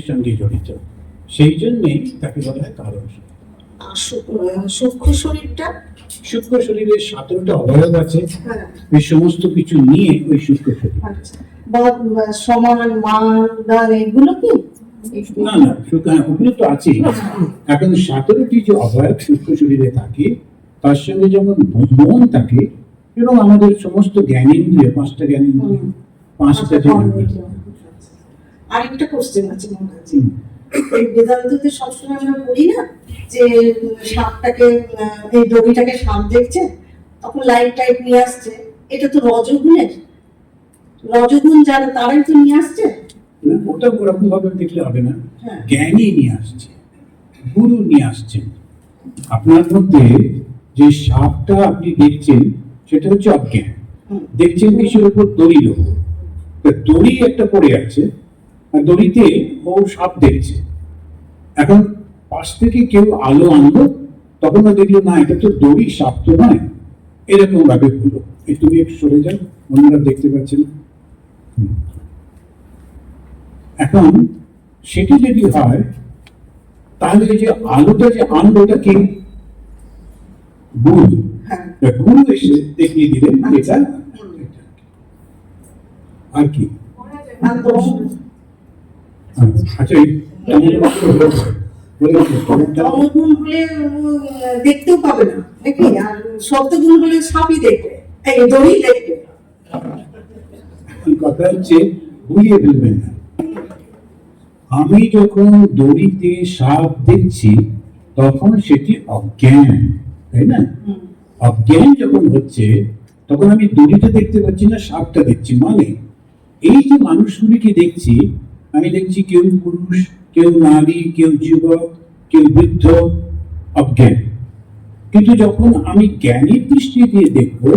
সঙ্গে জড়িত, সেই জন্যই তাকে বলা হয় কারণ শরীর। সূক্ষ্ম শরীরটা, সূক্ষ্ম শরীরের 17টা অবয়ব আছে, হ্যাঁ, এই সমস্ত কিছু নিয়ে ওই সূক্ষ্ম শরীর। আচ্ছা, বা সমান মান দান এগুলো কি? না না, ওগুলো তো আছেই। এখন 17টি যে অবয়ব সূক্ষ্ম শরীরে থাকে, তার সঙ্গে যেমন মন থাকে এবং আমাদের সমস্ত জ্ঞানেন্দ্রিয়, 5টা জ্ঞানেন্দ্রিয়, 5টা যে আরেকটা কোশ্চেন আছে মনে আছে, এই বেদান্ততে সবসময় আমরা বলি না যে সাপটাকে, এই দড়িটাকে সাপ দেখছে, তখন লাইট টাইট নিয়ে আসছে, এটা তো রজগুণ যারা তারাই তো নিয়ে আসছে। ওটা ওরকম ভাবে দেখলে হবে না, জ্ঞানী নিয়ে আসছে, গুরু নিয়ে আসছেন। আপনার মধ্যে যে সাপটা আপনি দেখছেন সেটা হচ্ছে অজ্ঞান, দেখছেন কিসের উপর? দড়ির উপর। দড়ি একটা পড়ে আছে আর দড়িতে ও সাপ দেখছে। এখন পাশ থেকে কেউ আলো আনলো, তখন ও দেখলো না এটা তো দড়ি, সাপ তো নয়, এরকম ভাবে হলো। তুমি একটু সরে যাও, অন্যরা দেখতে পাচ্ছে না। এখন সেটি যদি হয় তাহলে যে আলোটা যে আনলো ওটা কে? গুরু। গুরু এসে দেখিয়ে দিলেন এটা। আর কি? আচ্ছা, তমগুণ হলে দেখতেও পাবে না নাকি, আর শব্দগুণ হলে সাপই দেখবে, দড়ি দেখবে। কথা হচ্ছে ভুলিয়ে ফেলবেন না। আমি যখন দড়িতে সাপ দেখছি তখন সেটি অজ্ঞান, তাই না? অজ্ঞান যখন হচ্ছে তখন আমি দড়িটা দেখতে পাচ্ছি না, সাপটা দেখছি। মানে এই যে মানুষগুলিকে দেখছি, আমি দেখছি কেউ পুরুষ, কেউ নারী, কেউ যুবক, কেউ বৃদ্ধ, অজ্ঞান। কিন্তু যখন আমি জ্ঞানের দৃষ্টি দিয়ে দেখবো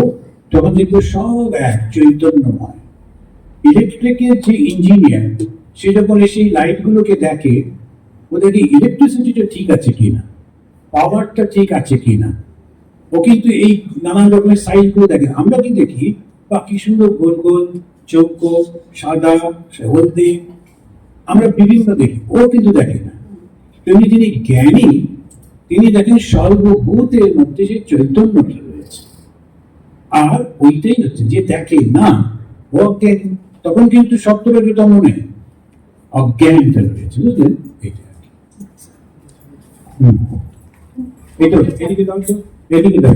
তখন দেখবো সব এক চৈতন্যময়। ইলেকট্রিকের যে ইঞ্জিনিয়ার, সে যখন এসে লাইট গুলোকে দেখে, ওদের ইলেকট্রিসিটিটা ঠিক আছে কিনা, পাওয়ারটা ঠিক আছে কিনা, ও কিন্তু এই নানান রকমের সাইজ গুলো দেখে। আমরা কি দেখি? বা কি সুন্দর গোল গোল চৌক, সাদা, হলদে, আমরা বিভিন্ন দেখি, ও কিন্তু দেখে না। তেমনি যিনি জ্ঞানী, তিনি দেখেন সর্বভূতের মধ্যে যে চৈতন্যটা রয়েছে, আর ওইটাই হচ্ছে যে দেখে না ও অজ্ঞান। তখন কিন্তু সপ্তরজটা মনে অজ্ঞানটা রয়েছে, বুঝলেন? এটা এদিকে দাও তো, এদিকে দাও,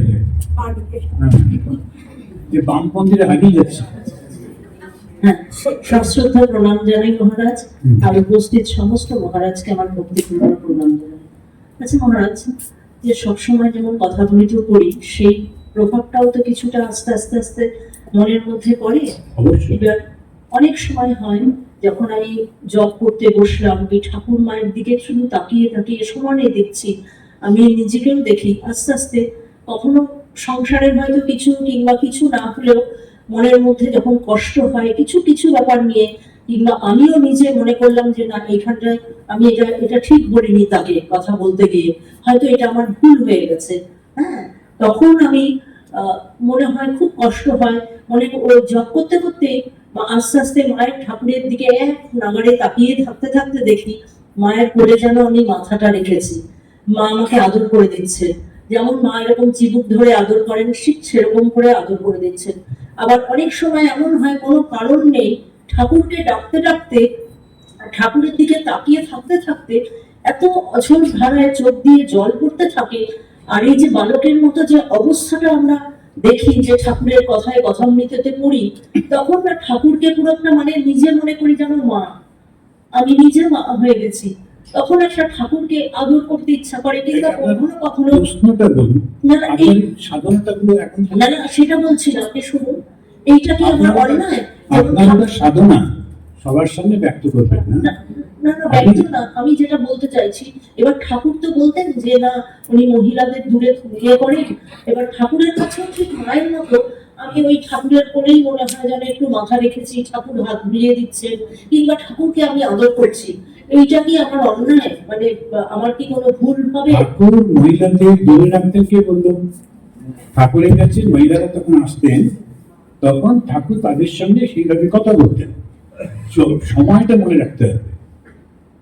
যে বামপন্থীরা হারিয়ে যাচ্ছে। সশ্রদ্ধা প্রণাম জানাই মহারাজ, আর উপস্থিত সমস্ত মহারাজকে আমার ভক্তিপূর্ণ প্রণাম জানাই। আচ্ছা মহারাজ, যে সবসময় যেমন কথা বলিত করি, সেই প্রভাবটাও তো কিছুটা আস্তে আস্তে আস্তে মনের মধ্যে পড়ে। এবার অনেক সময় হয় যখন আমি জব করতে বসলাম, এই ঠাকুর মায়ের দিকে শুধু তাকিয়ে তাকিয়ে সমানে দেখছি, আমি নিজেকেও দেখি আস্তে আস্তে কখনো সংসারের হয়তো কিছু কিংবা কিছু না হলেও মনের মধ্যে যখন কষ্ট হয় কিছু কিছু ব্যাপার নিয়ে, কিংবা আমিও নিজে মনে করলাম যে না এইখানটায় আমি এটা ঠিক বলিনি, তাকে কথা বলতে গিয়ে হয়তো এটা আমার ভুল হয়ে গেছে, হ্যাঁ, তখন আমি মনে হয় খুব কষ্ট হয়। মনে ও জব করতে করতে বা আস্তে আস্তে মায়ের ঠাকুরের দিকে এক নাগাড়ে তাকিয়ে থাকতে থাকতে দেখি মায়ের কোলে যেন আমি মাথাটা রেখেছি, মা আমাকে আদর করে দিচ্ছে। যেমন মা এরকম চিবুক ধরে আদর করেন, ঠিক সেরকম করে আদর করে দিচ্ছেন। আবার অনেক সময় এমন হয় কোনো কারণ নেই, ঠাকুরকে ডাকতে ডাকতে, ঠাকুরের দিকে তাকিয়ে থাকতে থাকতে এত অঝোর ধারায় চোখ দিয়ে জল পড়তে থাকে। আর এই যে বালকের মতো যে অবস্থাটা আমরা দেখি, যে ঠাকুরের কথায় কথামৃততে পড়ি, তখন না ঠাকুরকে পুরো একটা মানে নিজে মনে করি যেন মা, আমি নিজে মা হয়ে গেছি। তখন একটা ঠাকুরকে আদর করতে ইচ্ছা করে, কিন্তু কখনো কখনো না না সেটা বলছি না, আপনি শুনুন, এইটা কি আমার অন্যায়? সাধনা সবার সামনে ব্যক্ত করবেন না, না না ব্যক্ত না, আমি যেটা বলতে চাইছি, এবার ঠাকুর তো বলতেন যে না উনি মহিলাদের দূরে ইয়ে করেন। এবার ঠাকুরের কাছেও ঠিক মায়ের মতো আমি ওই ঠাকুরের কোলেই মনে হয় যেন একটু মাথা রেখেছি, ঠাকুর হাত বুলিয়ে দিচ্ছেন, কিংবা ঠাকুরকে আমি আদর করছি। এইটা কি আমার অন্যায়? মানে আমার কি কোনো ভুল হবে? ঠাকুর মহিলাদের দূরে রাখতেন কে বললো? ঠাকুরের কাছে মহিলারা তখন আসতেন, তখন ঠাকুর তাদের সঙ্গে সেইভাবে কথা বলতেন। সময়টা মনে রাখতে হবে।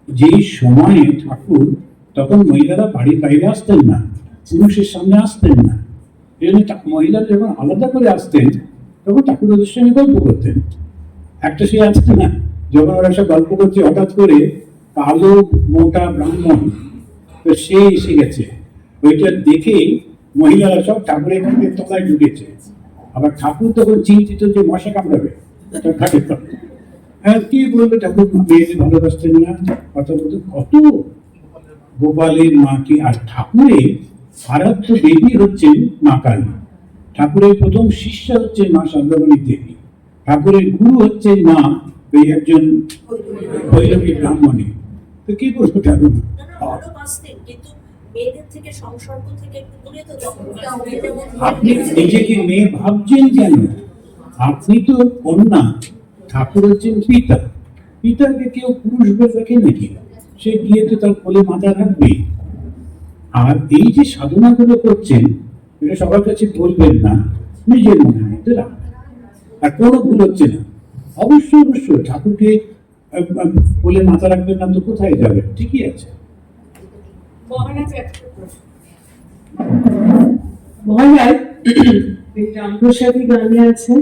যে সময়ে ঠাকুর, তখন মহিলারা বাড়ির বাইরে আসতেন না, পুরুষের সামনে আসতেন না। এই জন্য মহিলারা যখন আলাদা করে আসতেন তখন ঠাকুর ওদের সঙ্গে গল্প করতেন। একটা সে আছে না, যখন ওরা সব গল্প করছে হঠাৎ করে কালো মোটা ব্রাহ্মণ, তো সে এসে গেছে, ওইটা দেখেই মহিলারা সব ঠাকুরের কাছে তলায় ঢুকেছে। আবার ঠাকুর তখন চিন্তিত যে মশা কামড়াবে, ঠাকুর হ্যাঁ কি বলবে, ঠাকুর মেয়েদের ভালোবাসতেন না, কথা বলতে কত গোপালের মাকে। আর ঠাকুরের আরাধ্য দেবী হচ্ছেন মা কালী, ঠাকুরের প্রথম শিষ্যা হচ্ছেন মা সান্দামণি দেবী, ঠাকুরের গুরু হচ্ছেন মা ওই একজন ভৈরবী ব্রাহ্মণী। তো কি বলবো ঠাকুর, কিন্তু মেয়েদের থেকে সংসর্গ থেকে একটু দূরে তো আপনি নিজেকে মেয়ে ভাবছেন কেন? আপনি তো কন্যা, ঠাকুর হচ্ছেন পিতা, পিতাকে কেউ পুরুষ বলে রাখে নাকি? সে গিয়ে তো তার কোলে মাথা রাখবে। আর এই যে সাধনাগুলো করছেন, এটা সবার কাছে বলবেন না, নিজের মনে মধ্যে রাখবেন। আর কোনো ভুল হচ্ছে না, অবশ্যই অবশ্যই ঠাকুরকে কোলে মাথা রাখবেন না তো কোথায় যাবে? ঠিকই আছে। মহারাজ, এই রামপ্রসাদী গানে আছে,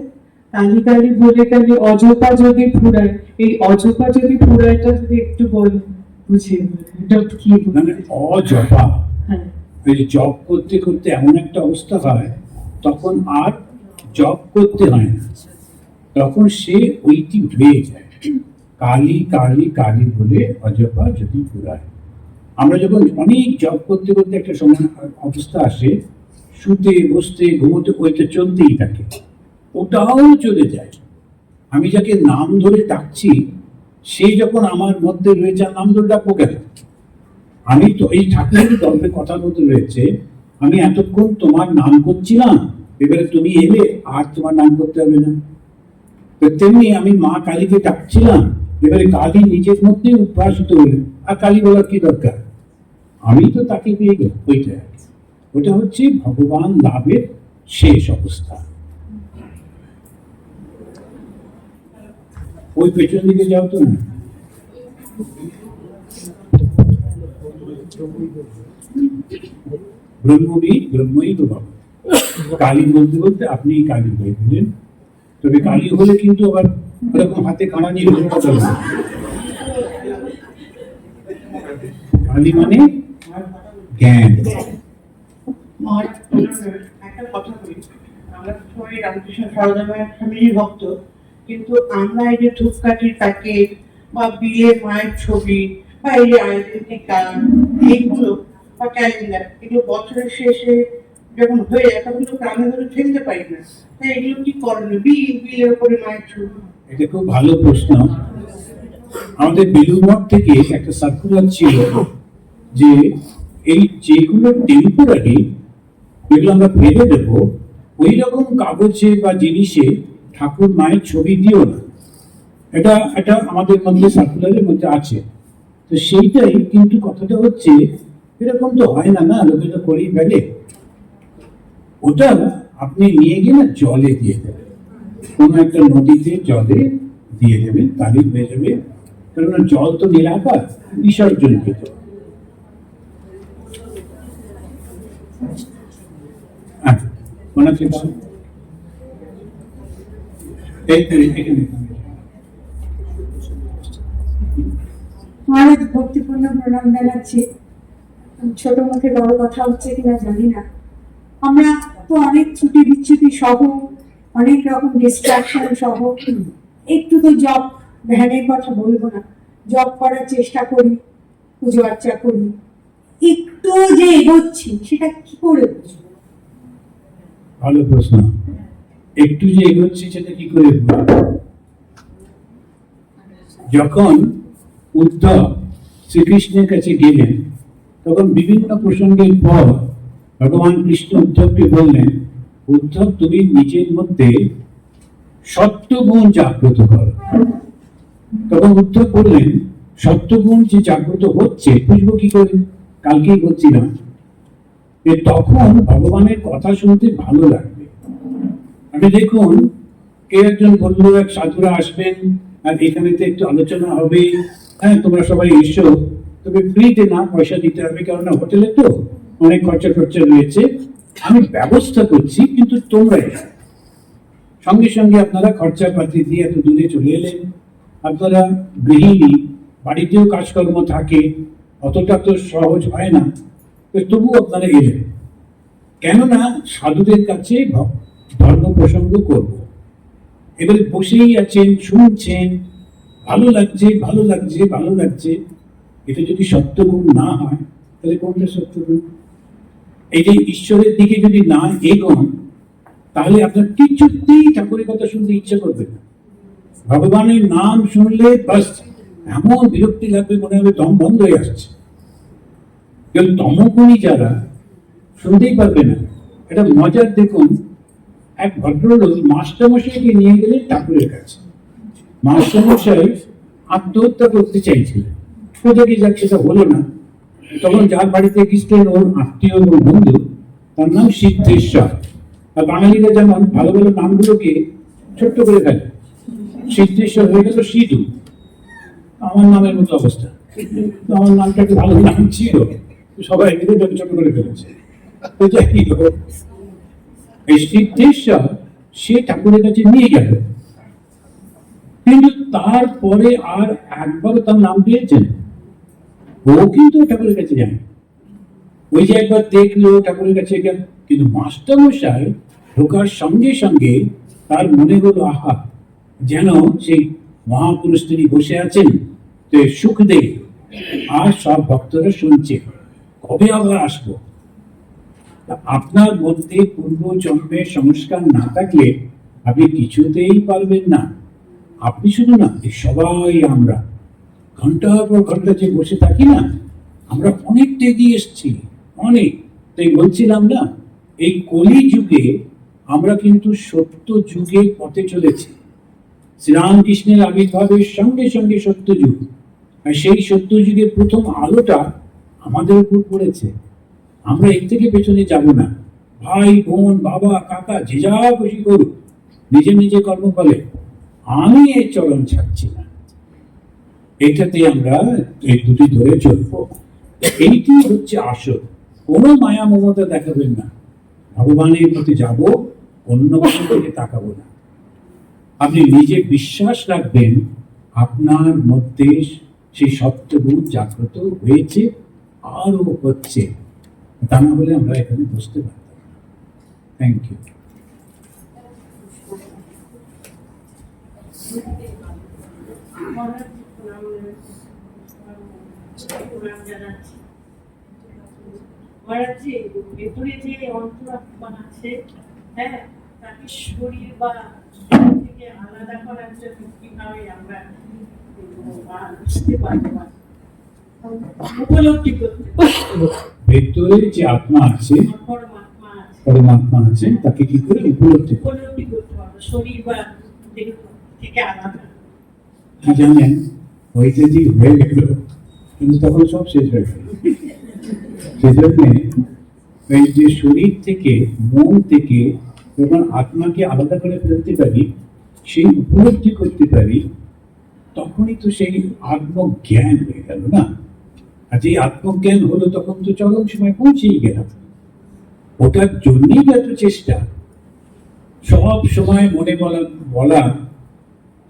কালি কালি বলে কালি অজপা যদি ফুরায়, এই অজপা যদি ফুরায়টা যদি একটু বলেন, বুঝিয়ে বলেন এটা কি মানে অজপা, হ্যাঁ এই জব করতে করতে এমন একটা অবস্থা হয়, তখন আর জব করতে হয় না, তখন সে ওইটি হয়ে যায়। কালি কালি কালি বলে অজপা যদি ফুরায়। আমরা যখন অনেক জব করতে করতে একটা সময় অবস্থা আসে, শুতে বসতে ঘুমোতে ওইটা চলতেই থাকে, ওটাও চলে যায়। আমি যাকে নাম ধরে ডাকছি, সে যখন আমার মধ্যে রয়েছে, আর নাম ধরে ডাকবো কেন? আমি তো এই ঠাকুরের গল্পে কথার মধ্যে রয়েছে, আমি এতক্ষণ তোমার নাম করছিলাম, এবারে তুমি এলে আর তোমার নাম করতে হবে না। তো তেমনি আমি মা কালীকে ডাকছিলাম, এবারে কালী নিজের মধ্যে উদ্ভাসিত হলেন, আর কালী বলার কি দরকার, আমি তো তাকে পেয়ে গেলাম। ওটা হচ্ছে ভগবান লাভের শেষ অবস্থা। ওই পেছন দিকে যাও তো না। ব্রহ্মবিদ ব্রহ্মই তো বাবা। কালী বলতে বলতে আপনি কালী হয়ে গেলেন। তবে কালী হলে কিন্তু আবার এরকম হাতে কানা নিয়ে কথা বলবে। কালী মানে জ্ঞান। একটা কথা বলি, আমরা সবাই রামকৃষ্ণ সারদাময় স্বামীর ভক্ত, কিন্তু আমরা এই যে ধূপকাঠির প্যাকেট বা বিয়ে মায়ের ছবি বা এই যে আইডেন্টি কার্ড এইগুলো বা ক্যালেন্ডার, এগুলো বছরের শেষে যখন হয়ে যায় তখন তো গ্রামে ধরে ফেলতে পারি না, তাই এগুলো কি করণীয়? বিলের উপরে মায়ের ছবি। এটা খুব ভালো প্রশ্ন। আমাদের বেলুড়মঠ থেকে একটা সার্কুলার ছিল যে এই যেগুলো টেম্পোরারি, যেগুলো আমরা ফেলে দেবো, ওই রকম কাগজে বা জিনিসে ঠাকুর মায়ের ছবি দিও না। এটা আমাদের মধ্যে সার্কুলারের মধ্যে আছে। তো সেইটাই, কিন্তু কথাটা হচ্ছে এরকম তো হয় না, না লোকে তো করেই ফেলে। ওটা আপনি নিয়ে গিয়ে না জলে দিয়ে দেবেন, কোনো একটা নদীতে জলে দিয়ে দেবেন, তারই হয়ে যাবে। কারণ জল তো নিরাকার, বিসর্জনকৃত। মহারাজ, ভক্তিপূর্ণ প্রণাম জানাচ্ছি। ছোট মুখে বড় কথা হচ্ছে কিনা জানি না, আমরা তো অনেক ছুটি বিচ্ছুটি সহ, অনেক রকম ডিস্ট্রাকশন সহ, একটু তো জব ধ্যানের কথা বলবো না, জব করার চেষ্টা করি, পুজো আর্চা করি, একটু যে এগোচ্ছি সেটা কি করে বুঝবো? ভালো প্রশ্ন। একটু যে এগোচ্ছি সেটা কি করে বুঝবো? যখন উদ্ধব শ্রীকৃষ্ণের কাছে গেলেন, তখন বিভিন্ন প্রসঙ্গের পর ভগবান কৃষ্ণ উদ্ধবকে বললেন, উদ্ধব তুমি নিজের মধ্যে সত্যগুণ জাগ্রত করো। তখন উদ্ধব বললেন, সত্যগুণ যে জাগ্রত হচ্ছে বুঝবো কি করে? কালকেই বলছিলাম, তখন ভগবানের কথা শুনতে ভালো লাগবে। আমি দেখুন, কেউ একজন বললো এক সাধুরা আসবেন আর এখানে তো একটু আলোচনা হবে, হ্যাঁ তোমরা সবাই এসো, তবে ফ্রিতে না, পয়সা দিতে হবে, কারণ হোটেলে তো অনেক খরচা খরচা রয়েছে। আমি ব্যবস্থা করছি, কিন্তু তোমরা এসো। সঙ্গে সঙ্গে আপনারা খরচাপাতি দিয়ে এত দূরে চলে এলেন, আপনারা গৃহিণী, বাড়িতেও কাজকর্ম থাকে, অতটা তো সহজ হয় না, তো তবু আপনারা এলেন। কেননা সাধুদের কাছে ধর্ম প্রসঙ্গ করব। এবারে বসেই আছেন, শুনছেন, ভালো লাগছে ভালো লাগছে ভালো লাগছে। এটা যদি সত্যগুণ না হয় তাহলে কোনটা সত্যগুণ? এই যে ঈশ্বরের দিকে যদি না এগোন, তাহলে আপনার কিছুতেই ঠাকুরের কথা শুনতে ইচ্ছা করবে না। ভগবানের নাম শুনলে বাস এমন বিরক্তি লাগবে, মনে হবে দম বন্ধ হয়ে আসছে। কেউ তমগুণী যারা শুনতেই পারবে না। এটা মজার দেখুন, এক ভদ্রলোক মাস্টারমশাইকে নিয়ে গেলেন ঠাকুরের কাছে। মাস্টারমশাই আত্মহত্যা করতে চাইছিলেন, সোজাকি যাক সেটা হলো না। তখন যার বাড়িতে গেছিলেন ওর আত্মীয় এবং বন্ধু, তার নাম সিদ্ধেশ্বর। আর বাঙালিরা যেমন ভালো ভালো নামগুলোকে ছোট্ট করে ফেলে, সিদ্ধেশ্বর হয়ে গেল সিধু। আমার নামের মতো অবস্থা, তো আমার নামটা একটা ভালো নাম ছিল, সবাই মিলে ছোট করে ফেলেছে। তো যাই হোক, এই সিদ্ধেশ্বর সে ঠাকুরের কাছে নিয়ে গেল, কিন্তু তারপরে আর একবারও তার নাম দিয়েছেন। ও কিন্তু ঠাকুরের কাছে যায়, ওই যে একবার দেখলো ঠাকুরের কাছে গেল, কিন্তু মাস্টারমশাই ঢোকার সঙ্গে সঙ্গে তার মনে হলো, আহা, যেন সেই মহাপুরুষ তিনি বসে আছেন, তো সুখদেব আর সব ভক্তরা শুনছে, কবে আবার আসবো। আপনার মধ্যে পূর্ব জন্মের সংস্কার না থাকলে আপনি কিছুতেই পারবেন না। আপনি শুধু না, সবাই আমরা ঘন্টার পর ঘন্টা যে বসে থাকি না, আমরা অনেকটা এগিয়ে এসছি, অনেক। তাই বলছিলাম না, এই কলি যুগে আমরা কিন্তু সত্য যুগের পথে চলেছি। শ্রীরামকৃষ্ণের আবির্ভাবের সঙ্গে সঙ্গে সত্য যুগ, আর সেই সত্য যুগের প্রথম আলোটা আমাদের উপর পড়েছে। আমরা এর থেকে পেছনে যাব না। ভাই বোন বাবা কাকা যে যা খুশি করুক, নিজে নিজে কর্ম ফলে, আমি এই চরণ ছাড়ছি না। এটাতে আমরা এই দুটি ধরে চলবো। এইটি হচ্ছে আসল। কোনো মায়া মমতা দেখাবেন না, ভগবানের প্রতি যাব, অন্য কোনো দিকে তাকাবো না। আপনি নিজে বিশ্বাস রাখবেন আপনার মধ্যে সেই সত্যগুণ জাগ্রত হয়েছে, আরো হচ্ছে। তা না বলে আমরা এখানে বসতে পারতাম না। Thank you. মহারাজজি, ভেতরে যে অন্তরাত্মা আছে, হ্যাঁ, তাকে শরীর বা থেকে আলাদা করার জন্য কিভাবে আমরা বুঝতে পারবো, উপলব্ধি করতে পারবো? ভেতরে যে আত্মা আছে, পরমাত্মা আছে, পরমাত্মা আছে, তাকে কি করে উপলব্ধি উপলব্ধি করতে পারবো শরীর বা দেহ থেকে আলাদা। কি জানেন, ওই যদি হয়ে গেল, কিন্তু তখন সব শেষ হয়ে গেল। সেজন্য এই যে শরীর থেকে মন থেকে যখন আত্মাকে আলাদা করে ফেলতে পারি, সেই উপলব্ধি করতে পারি, তখনই তো সেই আত্মজ্ঞান হয়ে গেল না। আর যে আত্মজ্ঞান হলো, তখন তো চরম সময় পৌঁছেই গেলাম। ওটার জন্যই এত চেষ্টা, সব সময় মনে বলা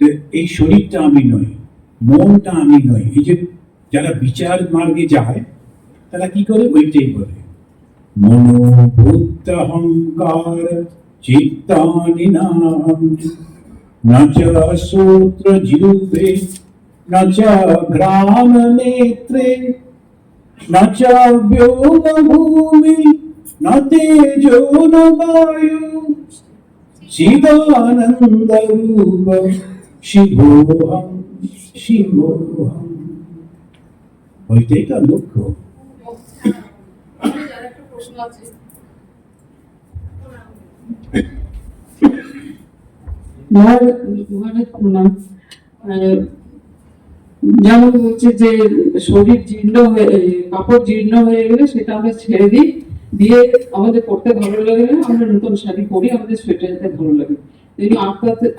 যে এই শরীরটা আমি নই, মনটা আমি নই। এই যে যারা বিচার মার্গে যায়, তারা কি করে? ওইটাই বলে, মনোবুদ্ধহংকার চিত্তানি নাম না চ সূত্র জিহ্বে না চ ঘ্রাণ নেত্রে না চ ব্যোম ভূমি না তেজো না বায়ু চিদানন্দ রূপ শিভোহং শিভোহং। ওইটাই তার লক্ষ্য। মহারাজ প্রণাম। যেমন বলছে যে শরীর জীর্ণ হয়ে, কাপড় জীর্ণ হয়ে গেলে সেটা আমরা ছেড়ে দিই, দিয়ে আমাদের পড়তে ভালো লাগে না, আমরা নতুন শাড়ি পরি, আমাদের সোয়েটারতে ভালো লাগে। কিন্তু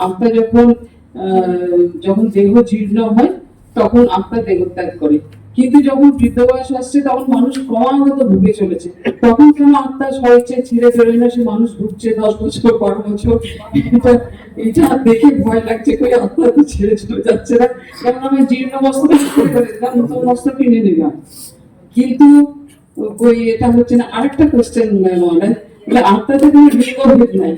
আত্মা যখন দেহ জীর্ণ হয়, তখন আত্মা দেহত্যাগ করে। কিন্তু যখন বৃদ্ধ বয়স আসছে তখন মানুষ ক্রমাগত ভুগে চলেছে, তখন কেন আত্মা স্বইচ্ছে ছেড়ে বেরোয় না, সে মানুষ ভুগছে 10 বছর 12 বছর। এটা দেখে ভয় লাগছে, কই আত্মা তো ছেড়ে চলে যাচ্ছে না, কারণ আমি জীর্ণ বস্ত্র নতুন বস্ত্র কিনে নিলাম, কিন্তু ওই এটা হচ্ছে না। আরেকটা কোশ্চেন মনে আত্মাতে কোনো লিঙ্গভেদ নাই,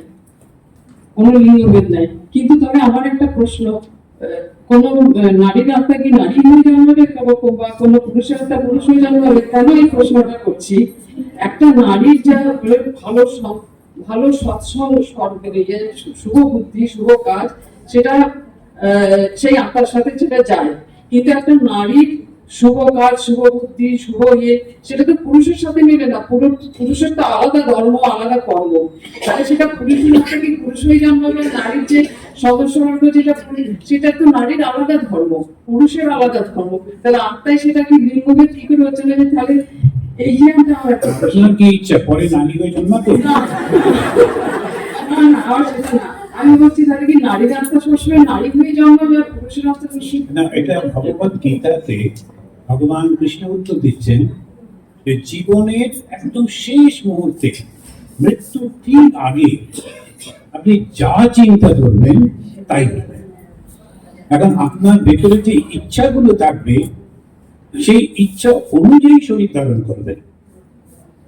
কোনো লিঙ্গভেদ নাই, কিন্তু তবে আমার একটা প্রশ্ন, কোন নারীর আত্মা কি নারী হয়ে জন্মাবে বা কোন পুরুষের আত্মা পুরুষ হয়ে জন্মাবে? কেন এই প্রশ্নটা করছি, একটা নারীর যা ভালো সৎসঙ্গ শুভ বুদ্ধি শুভ কাজ, সেটা সেই আত্মার সাথে সেটা যায়, কিন্তু একটা নারীর শুভ কাজ শুভ বুদ্ধি শুভ সেটা তো পুরুষের সাথে মিলে না। পুরুষের তো আলাদা ধর্ম আলাদা কর্ম, তাহলে সেটা পুরুষের কি পুরুষ হয়ে জন্মাবে? নারীর যে সদস্যবর্গ যেটা সেটা তো নারীর আলাদা ধর্ম, পুরুষের আলাদা ধর্ম, তাহলে আত্মায় সেটা কি লিঙ্গভেদ কি করে হচ্ছে না? তাহলে এই যে আমার একটা আপনার কি ইচ্ছা পরে নারী হয়ে জন্মাতে? না, আমার সেটা না। আমি বলছি তাহলে কি নারীর আত্মা সবসময় নারী হয়ে জন্মাবে আর পুরুষের আত্মা পুরুষ? না, এটা ভগবত গীতাতে ভগবান কৃষ্ণ উত্তর দিচ্ছেন যে জীবনের একদম শেষ মুহূর্তে, মৃত্যুর ঠিক আগে আপনি যা চিন্তা করবেন তাই হবে। এখন আপনার ভেতরে যে ইচ্ছাগুলো থাকবে সেই ইচ্ছা অনুযায়ী শরীর ধারণ করবেন।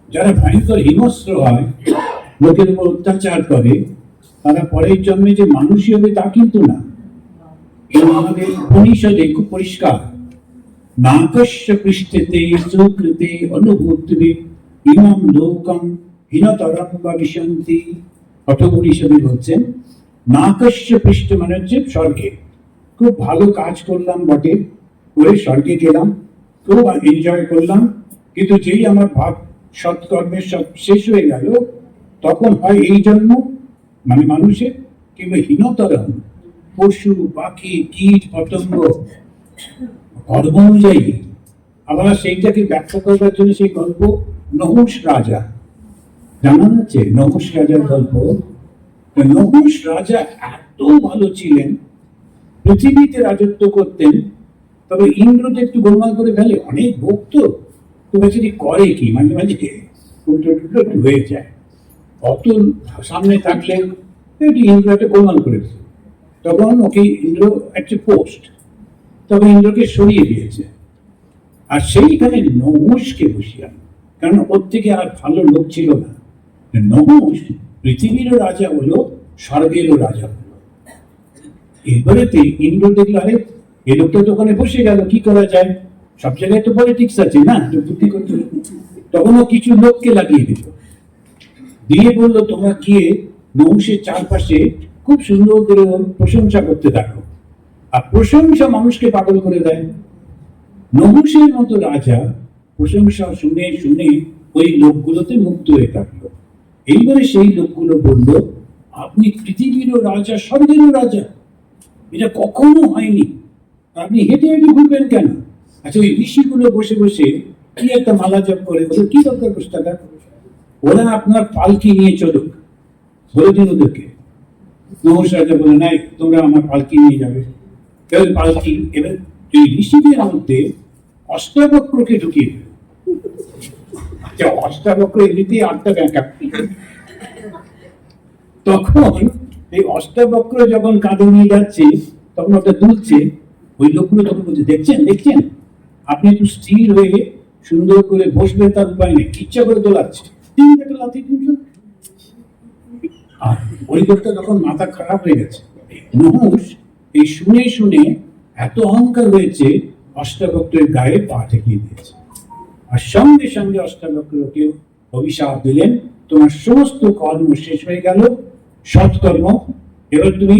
যারা ভয়ঙ্কর হিংস্র হয়, লোকের উপর অত্যাচার করে, তারা পরের জন্মে যে মানুষই হবে তা কিন্তু না। এবং আমাদের উপনিষদে খুব পরিষ্কার, নাকস্য পৃষ্ঠতে সুকৃতে অনুভূতবে ইমম লোকম হীনতরম ভবিষ্যন্তি। কঠোপনিষদে বলছেন নাকস্য পৃষ্ঠ মানে হচ্ছে স্বর্গে। খুব ভালো কাজ করলাম বটে, করে স্বর্গে গেলাম, খুব এনজয় করলাম, কিন্তু যেই আমার ভাব সৎকর্মের সব শেষ হয়ে গেল, তখন হয় এই জন্ম মানে মানুষের, কিংবা হীনতরম পশু পাখি কীট পতঙ্গ কর্ম অনুযায়ী। আবার সেইটাকে ব্যাখ্যা করবার জন্য সেই গল্প নহুষ রাজা, জানা যাচ্ছে নহুষ রাজার গল্প। নহুষ রাজা এত ভালো ছিলেন, পৃথিবীতে রাজত্ব করতেন, তবে ইন্দ্রতে একটু গোলমাল করে ফেলে, অনেক ভক্ত তো বেচারি করে কি মাঝে মাঝে উল্টো টুল্টো একটু হয়ে যায়। অত সামনে থাকলে একটু ইন্দ্র একটা গোলমাল করেছে, তখন ওকে ইন্দ্র একটা পোস্ট, তবে ইন্দ্রকে সরিয়ে দিয়েছে, আর সেইখানে নহুষকে বসিয়ান, কারণ ওর থেকে আর ভালো লোক ছিল না। নহুষ পৃথিবীরও রাজা হলো, স্বর্গেরও রাজা হলো। এবারেতে ইন্দ্র দেখলো, আরে এই লোকটা তো ওখানে বসে গেল, কি করা যায়, সব জায়গায় তো পলিটিক্স আছে না, বুদ্ধি করতে। তখন ও কিছু লোককে লাগিয়ে দিল, দিয়ে বললো তোমরা গিয়ে নহুষের চারপাশে খুব সুন্দর করে ওর প্রশংসা করতে থাকো, আর প্রশংসা মানুষকে পাগল করে দেয়। নহুষের মতো রাজা প্রশংসা শুনে শুনে ওই লোকগুলোতে মুক্ত হয়ে থাকলো। এইবারে সেই লোকগুলো বলল, আপনি পৃথিবীরও রাজা স্বর্গেরও রাজা, এটা কখনো হয়নি, আপনি হেঁটে হেঁটে ঘুরবেন কেন? আচ্ছা, ওই ঋষিগুলো বসে বসে কি একটা মালা জপ করে, ওদের কি দরকার বসে থাকার? ওরা আপনার পালকি নিয়ে চলুক, বলে দিন ওদেরকে। নহুষ রাজা বলে, নাই তোমরা আমার পালকি নিয়ে যাবে। পালকি এবার এই ঋষিদের মধ্যে অষ্টাবক্রকে ঢুকিয়ে দেবে। অষ্টাবক্র এমনিতেই আটটা ব্যাংকা। তখন এই অষ্টাবক্র যখন কাঁধে নিয়ে যাচ্ছে, তখন ওটা দুলছে, ওই লোকগুলো তখন বলছে, দেখছেন দেখছেন, আপনি একটু স্থির হয়ে সুন্দর করে বসবেন, তার উপায় নেই, ইচ্ছা করে দোলাচ্ছে, আর ওই লোকটা তখন মাথা খারাপ হয়ে গেছে। নহুষ এই শুনে শুনে এত অহংকার হয়েছে, অষ্টাবক্রের গায়ে পা ঠেকিয়ে দিয়েছে, আর সঙ্গে সঙ্গে অষ্টাবক্রকে অভিশাপ দিলেন, তোমার সমস্ত কর্ম শেষ হয়ে গেল, সৎকর্ম, এবার তুমি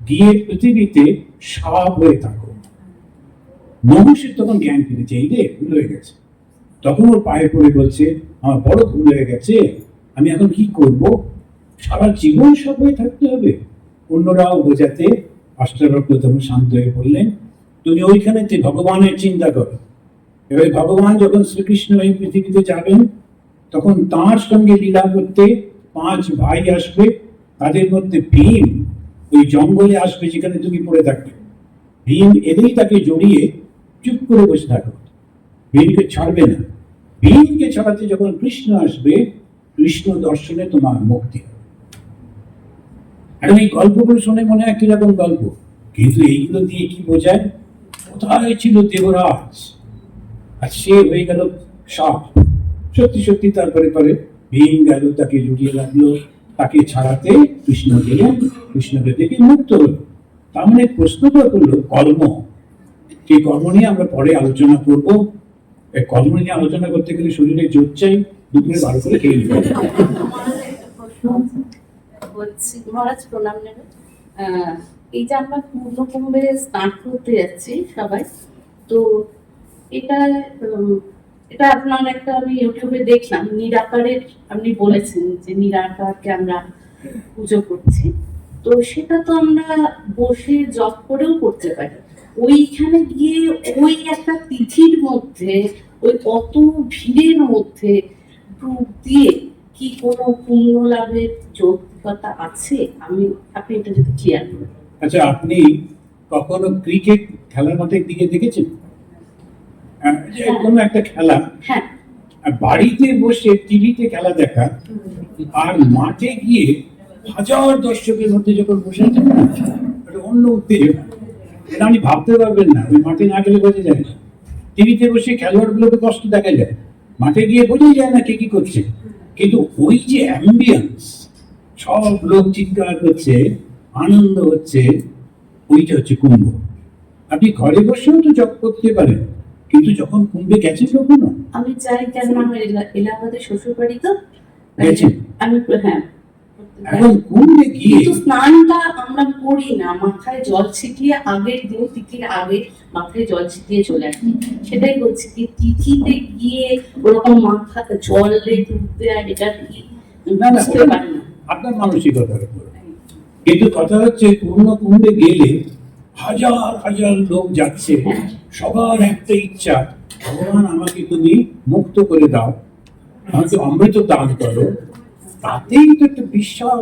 গিয়ে পৃথিবীতে সাপ হয়ে থাকো। নহুষের তখন জ্ঞান ফিরেছে, এই রে ভুল হয়ে গেছে। তখন ওর পায়ে পড়ে বলছে, আমার বড় ভুল হয়ে গেছে, আমি এখন কি করব, সারা জীবন সব হয়ে থাকতে হবে? অন্যরাও বোঝাতে অষ্টাবক্র তখন শান্ত হয়ে বললেন, তুমি ওইখানেতে ভগবানের চিন্তা করো। এবার ভগবান যখন শ্রীকৃষ্ণ এই পৃথিবীতে যাবেন, তখন তার সঙ্গে লীলা করতে 5 ভাই আসবে, তাদের মধ্যে ভীম ওই জঙ্গলে আসবে যেখানে তুমি পড়ে থাকবে। ভীম এলেই তাকে জড়িয়ে চুপ করে বসে থাকো, ভীমকে ছাড়বে না। ভীমকে ছাড়াতে যখন কৃষ্ণ আসবে, কৃষ্ণ দর্শনে তোমার মুক্তি হবে। এখন এই গল্পগুলো শুনে মনে হয় কিরকম গল্প, কিন্তু এইগুলো দিয়ে কি বোঝায়? কোথায় ছিল দেবরাজ আর সে হয়ে গেল সাপ। সত্যি সত্যি তারপরে পরে ভীম গেল, তাকে জড়িয়ে রাখলো, তাকে ছাড়াতে কৃষ্ণ গেলেন, কৃষ্ণকে দেখে মুক্ত হলো। তার মানে প্রশ্নটা হলো কর্ম। সেই কর্ম নিয়ে আমরা পরে আলোচনা করবো। এই কর্ম নিয়ে আলোচনা করতে গেলে শরীরে জোর চাই, দুপুরে 12 করে খেয়ে নিতে হবে। বলছি মহারাজ প্রণাম নেবে। এই যে আমরা পূর্ণকুম্ভে স্নান করতে যাচ্ছি সবাই, তো এটা এটা আপনার একটা আমি ইউটিউবে দেখলাম, নিরাকারের আপনি বলেছেন যে নিরাকারকে আমরা পুজো করছি, তো সেটা তো আমরা বসে জপ করেও করতে পারি। ওইখানে গিয়ে ওই একটা তিথির মধ্যে ওই কত ভিড়ের মধ্যে ডুব দিয়ে কি কোনো পুণ্য লাভের যৌক্তিকতা আছে? আপনি এটা যদি ক্লিয়ার করেন। আচ্ছা, আপনি কখনো ক্রিকেট খেলার মাঠের দিকে দেখেছেন? যে কোনো একটা খেলা, হ্যাঁ, আর বাড়িতে বসে টিভিতে খেলা দেখা আর মাঠে গিয়ে হাজার দর্শকের মধ্যে যখন বসে আছেন না, এটা অন্য উত্তেজনা। এটা আপনি ভাবতে পারবেন না, ওই মাঠে না গেলে বোঝা যায় না। টিভিতে বসে খেলোয়াড় গুলোকে কষ্ট দেখা যায়, মাঠে গিয়ে বোঝাই যায় না কে কি করছে। কিন্তু ওই যে অ্যাম্বিয়েন্স, সব লোক চিৎকার করছে, আনন্দ হচ্ছে, ওইটা হচ্ছে কুম্ভ। আপনি ঘরে বসেও তো জব করতে পারেন, কিন্তু যখন কুম্ভে গেছেন কখনো? আমি চাই, কেন আমার এলাহাবাদে শ্বশুর বাড়ি তো, গেছেন? আমি হ্যাঁ, এখন কুম্ভে গিয়ে কিন্তু স্নানটা আমরা করি না, মাথায় জল ছিটিয়ে আগের দিন তিথির আগে মাথায় জল ছিটিয়ে চলে আসি। সেটাই বলছি কি তিথিতে গিয়ে ওরকম মাথা জল ডুব দেওয়া, এটা কি না, না, বুঝতে পারি না। আপনার মানসিকতার উপর। কিন্তু কথা হচ্ছে পূর্ণ কুম্ভে গেলে হাজার হাজার লোক যাচ্ছে, সবার একটা ইচ্ছা, ভগবান আমাকে তুমি মুক্ত করে দাও, আমাকে অমৃত দান করো। তাতেই তো একটা বিশাল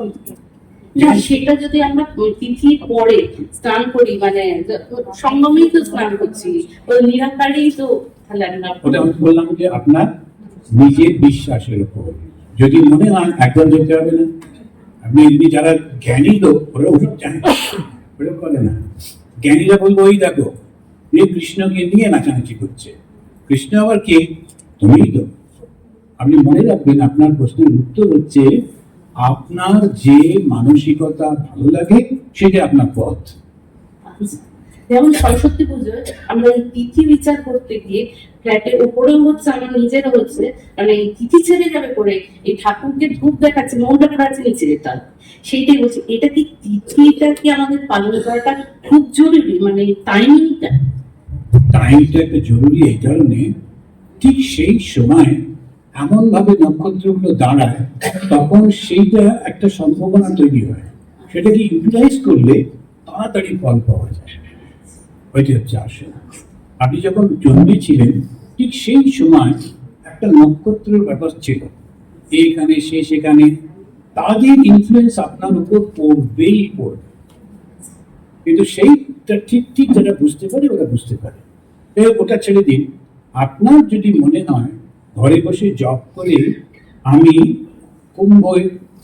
না, সেটা যদি আমরা তিথির পরে স্নান করি, মানে সঙ্গমেই তো স্নান করছি, ওই নিরাকারেই তো, তাহলে আমরা ওটা আমি বললাম যে আপনার নিজের বিশ্বাসের উপর। যদি মনে হয় একদম যেতে হবে না, আপনি এমনি যারা জ্ঞানী লোক ওরা ওষুধ জানে, ওরা করে না। জ্ঞানীরা বলবো ওই দেখো এই কৃষ্ণকে নিয়ে নাচানাচি করছে, কৃষ্ণ আবার কে? তুমিই তো। আপনি মনে রাখবেন, আপনার প্রশ্নের উত্তর হচ্ছে আপনার যে মানসিকতা ভালো লাগে সেটা আপনার পথ। যেমন সরস্বতী পুজোয় আমরা এই তিথি বিচার করতে গিয়ে ফ্ল্যাটের উপরেও হচ্ছে, আমার নিজেরও হচ্ছে, মানে এই তিথি ছেড়ে যাবে করে এই ঠাকুরকে ধূপ দেখাচ্ছে, মনটা করা আছে নিচে যেতে হবে। সেইটাই বলছি, এটা কি তিথিটা কি আমাদের পালন করাটা খুব জরুরি, মানে টাইমিংটা? টাইমটা একটা জরুরি এই কারণে, ঠিক সেই সময় এমন ভাবে নক্ষত্রগুলো দাঁড়ায়, তখন সেইটা একটা সম্ভাবনা তৈরি হয়, সেটাকে ইউটিলাইজ করলে তাড়াতাড়ি ফল পাওয়া যায়। ওইটা হচ্ছে আসল। আপনি যখন জন্মেছিলেন ঠিক সেই সময় একটা নক্ষত্রের ব্যাপার ছিল, এখানে সে সেখানে, তাদের ইনফ্লুয়েন্স আপনার উপর পড়বেই পড়বে। কিন্তু সেইটা ঠিক ঠিক যারা বুঝতে পারে ওরা বুঝতে পারে। ওটা ছেড়ে দিন। আপনার যদি মনে হয় ঘরে বসে জব করে আমি কুম্ভ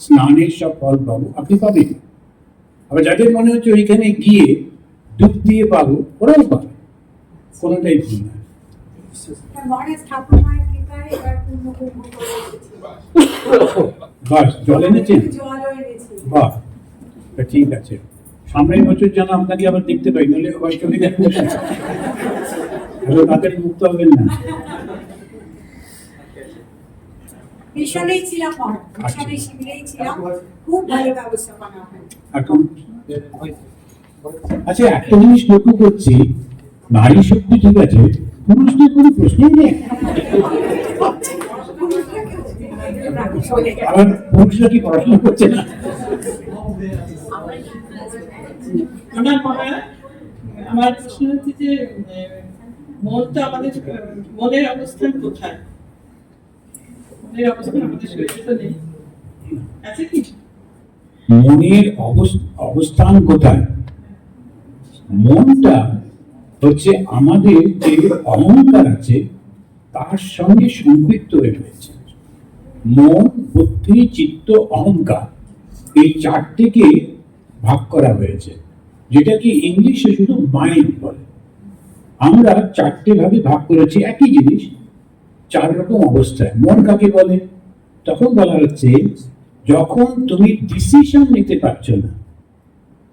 স্নানের সব ফল পাবো, আপনি পাবেন। আবার যাদের মনে হচ্ছে ওইখানে গিয়ে ডুব দিয়ে পাবো, ওরাও পাবে, কোনোটাই ভুল না। মহারাজ ঠাকুর মায়ের কৃপায় এবার পূর্ণকুম্ভ করে এসেছি। বাস জল এনেছেন? জলও এনেছি। বাহ, তা ঠিক আছে। সামনের বছর যেন আপনাকে আবার দেখতে পাই, নাহলে আবার চলে যাবেন, তাড়াতাড়ি মুক্ত হবেন না। মিশনেই ছিলাম, মিশনে শিবিরেই ছিলাম, খুব ভালো ব্যবস্থাপনা হয়। এখন আচ্ছা, একটা জিনিস লক্ষ্য করছি, নারী শক্তি ঠিক আছে, পুরুষদের কোনো প্রশ্নই নেই। আবার পুরুষরা কি পড়াশোনা করছে না? আমার প্রশ্ন হচ্ছে যে মনটা আমাদের, মনের অবস্থান কোথায়? মনের অবস্থান আমাদের শরীরে তো নেই, আছে কি? মনের অবস্থান কোথায়? মনটা হচ্ছে আমাদের যে অহংকার আছে তার সঙ্গে সম্পৃক্ত হয়ে রয়েছে। মন, বুদ্ধি, চিত্ত, অহংকার, এই চারটিকে ভাগ করা হয়েছে, যেটাকে ইংলিশে শুধু মাইন্ড বলে। আমরা চারটে ভাবে ভাগ করেছি একই জিনিস, চার রকম অবস্থায়। মন কাকে বলে? তখন বলা হচ্ছে যখন তুমি ডিসিশন নিতে পারছো না,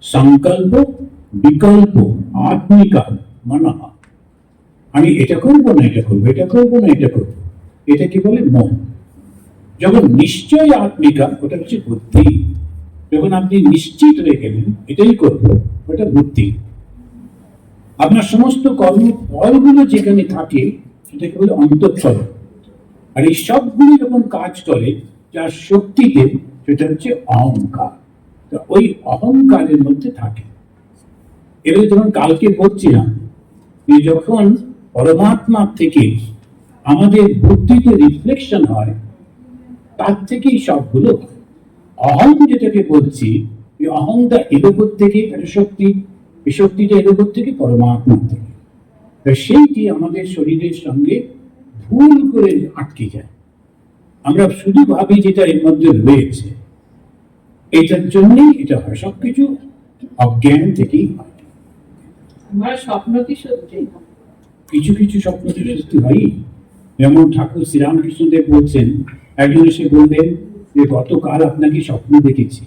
সংকল্প, বিকল্প, আত্মিকা, মনঃ, আমি এটা করবো না এটা করবো, এটা করবো না এটা করবো, এটা কি বলে? মন। যখন নিশ্চয় আত্মিকা, ওটা হচ্ছে বুদ্ধি। যখন আপনি নিশ্চিত হয়ে গেলেন এটাই করবো, ওটা বুদ্ধি। আপনার সমস্ত কর্ম ফলগুলো যেখানে থাকে সেটাকে বলে অন্তঃফল। আর এই সবগুলি যখন কাজ করে যার শক্তিতে, সেটা হচ্ছে অহংকার। তো ওই অহংকারের মধ্যে থাকে। এবারে যখন কালকে বলছিলাম যে যখন পরমাত্মা থেকে আমাদের বুদ্ধিতে রিফ্লেকশন হয়, তার থেকেই সবগুলো হয়। অহং যেটাকে বলছি, এই অহংটা এলো থেকে একটা শক্তি, এই শক্তিটা এলো থেকে পরমাত্মা থেকে। তা সেইটি আমাদের শরীরের সঙ্গে ভুল করে আটকে যায়। আমরা শুধু ভাবি যেটা এর মধ্যে রয়েছে, এটার জন্যই এটা হয়। সবকিছু অজ্ঞান থেকেই হয়। আমার স্বপ্ন কি সত্যি? কিছু কিছু স্বপ্ন তো সত্যি হয়। যেমন ঠাকুর শ্রীরামকৃষ্ণদেব বলছেন, একজন এসে বললেন যে গতকাল আপনাকে স্বপ্ন দেখেছি।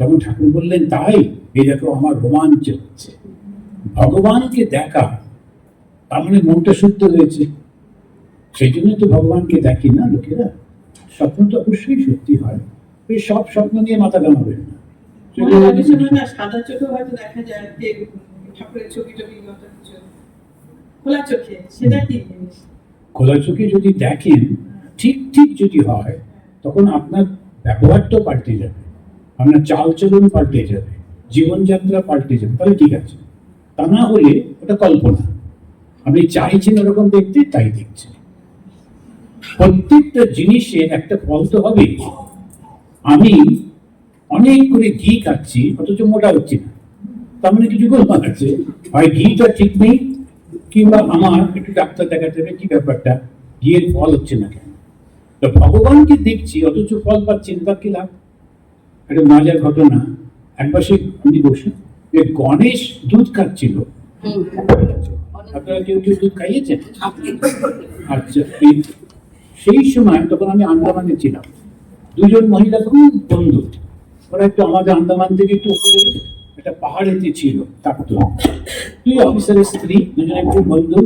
তখন ঠাকুর বললেন, তাই? এই দেখো আমার রোমাঞ্চ হচ্ছে। ভগবানকে দেখা তার মানে মনটা শুদ্ধ হয়েছে, সেই জন্য তো ভগবানকে দেখি না লোকেরা। স্বপ্ন তো অবশ্যই সত্যি হয়। এই সব স্বপ্ন নিয়ে মাথা ঘামাবেন না। অনেক সময় না সাদা চোখে হয়তো দেখা যায় যে ঠাকুরের ছবি টবি মতো কিছু, খোলা চোখে সেটা কি জিনিস? খোলা চোখে যদি দেখেন, ঠিক ঠিক যদি হয়, তখন আপনার ব্যবহারটাও পাল্টে যাবে, আপনার চালচলন পাল্টে যাবে, জীবনযাত্রা পাল্টে যাবে, তাহলে ঠিক আছে। তা না হলে ওটা কল্পনা। আপনি চাইছেন ওরকম দেখতে, তাই দেখছেন। প্রত্যেকটা জিনিসে একটা ফল তো হবে। আমি অনেক করে ঘি খাচ্ছি অথচ মোটা হচ্ছি না, তার মানে কিছু গোলমাল আছে। হয় ঘিটা ঠিক নেই, কিংবা আমার একটু ডাক্তার দেখাতে হবে, কি ব্যাপারটা, ঘিয়ের ফল হচ্ছে না কেন? তো ভগবানকে দেখছি অথচ ফল পাচ্ছি না, তার কি লাভ? একটা মজার ঘটনা, একবার সে আমি বসে যে গণেশ দুধ খাচ্ছিল। আপনারা কেউ কেউ দুধ খাইয়েছেন? আচ্ছা, সেই সময় তখন আমি আন্দামানে ছিলাম। দুজন মহিলা খুব বন্ধু, ওরা একটু আমাদের আন্দামান থেকে একটু উপরে একটা পাহাড়েতে ছিল থাকতো। দুই অফিসারের স্ত্রী, দুজনে খুব বন্ধু,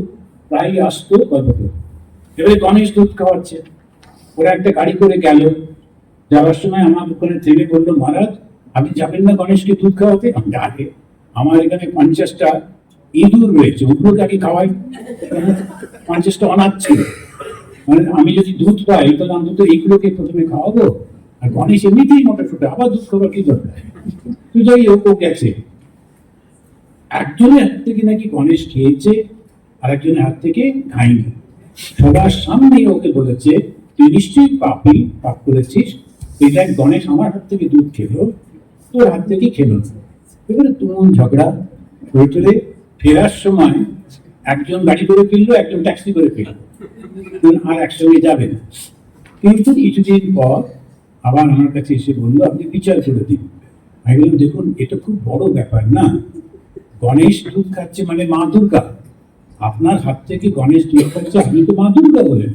প্রায় আসতো গল্প করতো। এবারে গণেশ দুধ খাওয়াচ্ছে, ওরা একটা গাড়ি করে গেল। যাওয়ার সময় আমার ওখানে থেমে বললো, মহারাজ আপনি যাবেন না গণেশকে দুধ খাওয়াতে? আগে আমার এখানে 50টা ইঁদুর রয়েছে, ওগুলোকে আগে খাওয়াই। 50টা অনাথ ছিল, মানে আমি যদি দুধ পাই তাহলে অন্তত এইগুলোকে প্রথমে খাওয়াবো। আর গণেশ এমনিতেই মোটা সোটা, আবার দুধ খাবার কি দরকার? তো যাই হোক, ও গেছে। একজনের হাত থেকে নাকি গণেশ খেয়েছে, আর একজনের হাত থেকে খায়নি। সবার সামনে ওকে বলেছে, তুই নিশ্চয়ই পাপী, পাপ করেছিস। তুই দেখ গণেশ আমার হাত থেকে দুধ খেলো, তোর হাত থেকে খেলো না। এবারে তুমুল ঝগড়া হয়ে ফেরার সময় একজন গাড়ি করে ফিরলো, একজন ট্যাক্সি করে ফিরলো, আর একসঙ্গে যাবে না। কিন্তু কিছুদিন পর আবার আমার কাছে এসে বললো, আপনি বিচার করে দিন। আমি বললাম, দেখুন এটা খুব বড় ব্যাপার না, গণেশ দুধ খাচ্ছে মানে মা দুর্গা, আপনার হাত থেকে গণেশ দুধ খাচ্ছে, আপনি তো মা দুর্গা বলেন,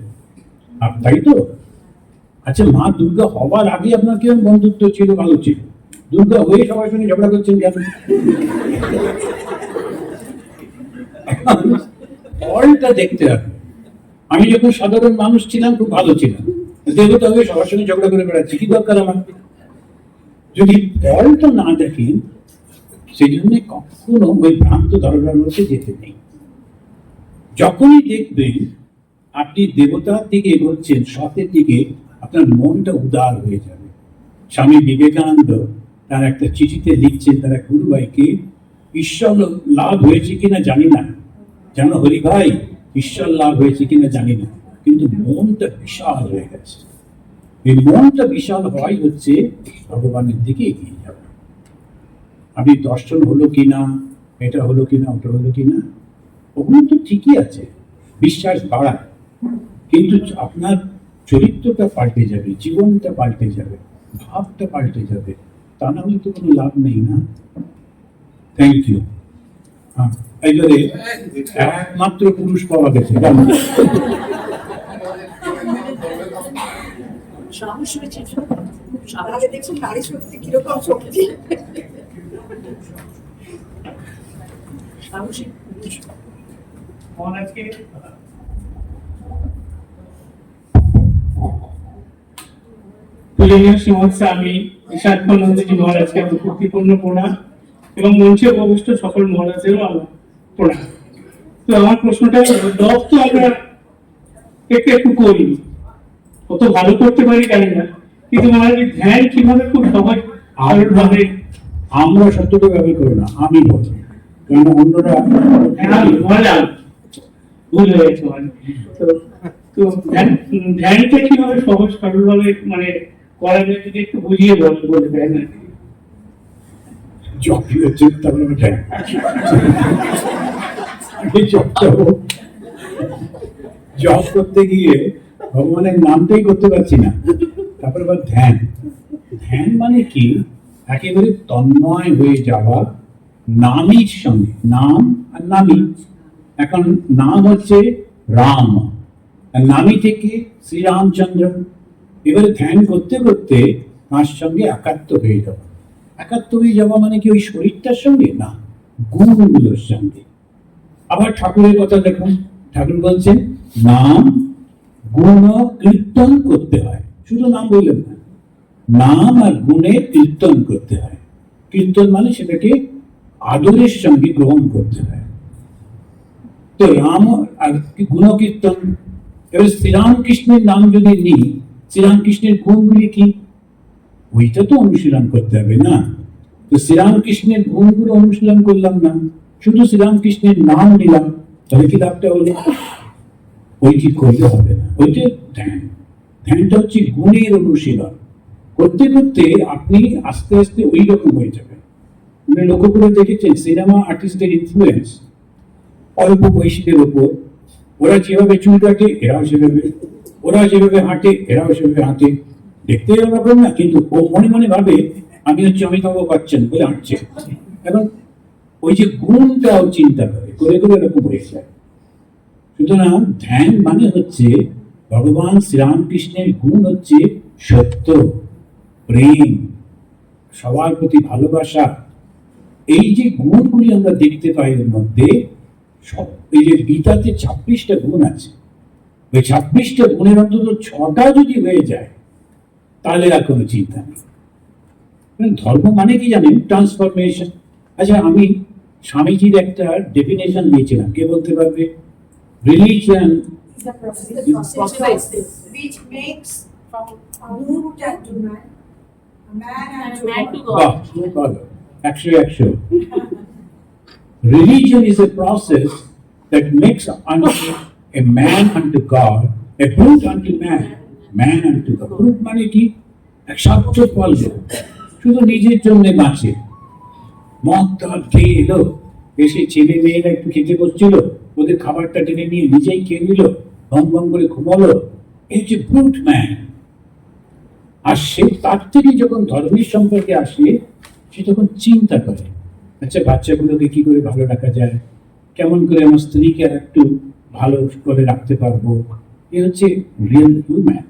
তাই তো? আচ্ছা, মা দুর্গা হবার আগে আপনার কিরকম বন্ধুত্ব ছিল, ভালো ছিল? দুর্গা হয়ে সবার সঙ্গে ঝগড়া করছেন কেন? ফলটা দেখতে হবে। আমি যখন সাধারণ মানুষ ছিলাম খুব ভালো ছিলাম, দেবতা হয়ে সবার সঙ্গে ঝগড়া করে বেড়াচ্ছি, কি দরকার আমার? যদি ফলটা না দেখেন, সেই জন্য কখনো ওই ভ্রান্ত ধারণার মধ্যে যেতে নেই। যখনই দেখবেন আপনি দেবতার দিকে এগোচ্ছেন, সতের দিকে, আপনার মনটা উদার হয়ে যাবে। স্বামী বিবেকানন্দ তার একটা চিঠিতে লিখছেন তার এক গুরু ভাইকে, ঈশ্বর লাভ হয়েছে কিনা জানি না, জানো হরি ভাই, ঈশ্বর লাভ হয়েছে কিনা জানি না, কিন্তু মনটা বিশাল হয়ে গেছে। এই মনটা বিশাল হওয়াই হচ্ছে ভগবানের দিকে এগিয়ে যাবে। আপনি দর্শন হলো কিনা, এটা হলো কিনা, ওটা হলো কিনা, ওগুলো তো ঠিকই আছে, বিশ্বাস বাড়ায়, কিন্তু আপনার চরিত্রটা পাল্টে যাবে, জীবনটা পাল্টে যাবে, ভাবটা পাল্টে যাবে, তা না হলে তো কোনো লাভ নেই না। Thank you. এবারে একমাত্র পুরুষ পাওয়া গেছে। সাহস হয়েছে, আগে দেখুন নারী শক্তি কিরকম শক্তি। সাহসী পুরুষ। মহারাজকে পূজনীয় শ্রীমৎ স্বামী ঈশাত্মানন্দজি মহারাজকে আমার ভক্তিপূর্ণ প্রণাম এবং মঞ্চে উপবিষ্ট সকল মহারাজেরও আমার প্রণাম। তো আমার প্রশ্নটা হলো, জপ তো আমরা একটু একটু করি, কত ভালো করতে পারি জানি না, কিন্তু মহারাজ ধ্যান কিভাবে খুব সহজ ভাবে আমরা শব্দটা ব্যবহার করি না, আমি বলি, কারণ অন্যরা মহারাজ ভুল হয়ে গেছে মহারাজ। তো তো ধ্যানটা কিভাবে সহজ সরল ভাবে মানে করা যায় যদি একটু বুঝিয়ে বলে দেন আর কি। জবই হচ্ছে, তারপরে আমি ধ্যান। আমি জব করতে গিয়ে ভগবানের নামটাই করতে পারছি না, তারপরে আবার ধ্যান। ধ্যান মানে কি? একেবারে তন্ময় হয়ে যাওয়া নামীর সঙ্গে, নাম আর নামী। এখন নাম হচ্ছে রাম, আর নামী থেকে শ্রীরামচন্দ্র। এবারে ধ্যান করতে করতে তার সঙ্গে একাত্ম হয়ে যাওয়া। একাত্ম হয়ে যাওয়া মানে কি ওই শরীরটার সঙ্গে না, গুণগুলোর সঙ্গে। আবার ঠাকুরের কথা দেখুন, ঠাকুর বলছেন নাম গুণ কীর্তন করতে হয়, শুধু নাম বললেন না, নাম আর গুণে কীর্তন করতে হয়। কীর্তন মানে সেটাকে আদরের সঙ্গে গ্রহণ করতে হয়। তো রাম আর গুণ কীর্তন। এবার শ্রীরামকৃষ্ণের নাম যদি নিই, শ্রীরামকৃষ্ণের গুণগুলি কি, ওইটা তো অনুশীলন করতে হবে না। তো শ্রীরামকৃষ্ণের গুণগুলো অনুশীলন করলাম না, শুধু শ্রীরামকৃষ্ণের নাম নিলাম, তাহলে কি লাভটা হলো? ওইটি করলে হবে না। ওইটা ধ্যান। ধ্যানটা হচ্ছে গুণের অনুশীলন। করতে করতে আপনি আস্তে আস্তে ওই রকম হয়ে যাবেন। মানে লক্ষ্য করে দেখেছেন সিনেমা আর্টিস্টের ইনফ্লুয়েন্স অল্প বয়সীদের উপর। ওরা যেভাবে চুল কাটে এরাও সেভাবে, ওরা যেভাবে হাঁটে এরাও সেভাবে হাঁটে। দেখতে এরকম না, কিন্তু ও মনে মনে ভাবে আমি হচ্ছে অমিতাভ বচ্চন বলে হাঁটছে। এবং ওই যে গুণটাও চিন্তা করে করে করে এরকম হয়ে যায়। সুতরাং ধ্যান মানে হচ্ছে ভগবান শ্রীরামকৃষ্ণের গুণ হচ্ছে সত্য, প্রেম, সবার প্রতি ভালোবাসা। এই যে গুণগুলি আমরা দেখতে পাই এর মধ্যে, সব এই যে গীতাতে 26টা গুণ আছে, ওই 26টা গুণের অন্তত 6টা যদি হয়ে যায় তাহলে আর কোনো চিন্তা নেই। ধর্ম মানে কি জানেন? ট্রান্সফরমেশন। আচ্ছা, আমি স্বামীজির একটা ডেফিনেশন দিয়েছিলাম, কে বলতে পারবে? Religion The process which makes from root and to man, a man and to God. বাহ, ভালো, 100 Religion is a process that makes unto a man unto God, a brute unto man, man unto God. Brute মানে কি? এক স্বার্থপর লোক, শুধু নিজের জন্য বাঁচে। মদ দাঁত খেয়ে এলো, এসে ছেলে মেয়েরা একটু খেতে বসছিল, ওদের খাবারটা টেনে নিয়ে নিজেই খেয়ে নিল, ভং ভং করে ঘুমালো। এই যে ব্রুট ম্যান। আর সে তার থেকে যখন ধর্মের সম্পর্কে আসে, সে তখন চিন্তা করে, আচ্ছা বাচ্চাগুলোকে কি করে ভালো রাখা যায়, কেমন করে আমার স্ত্রীকে আর একটু ভালো করে রাখতে পারবো। এ হচ্ছে রিয়েল হিউম্যান।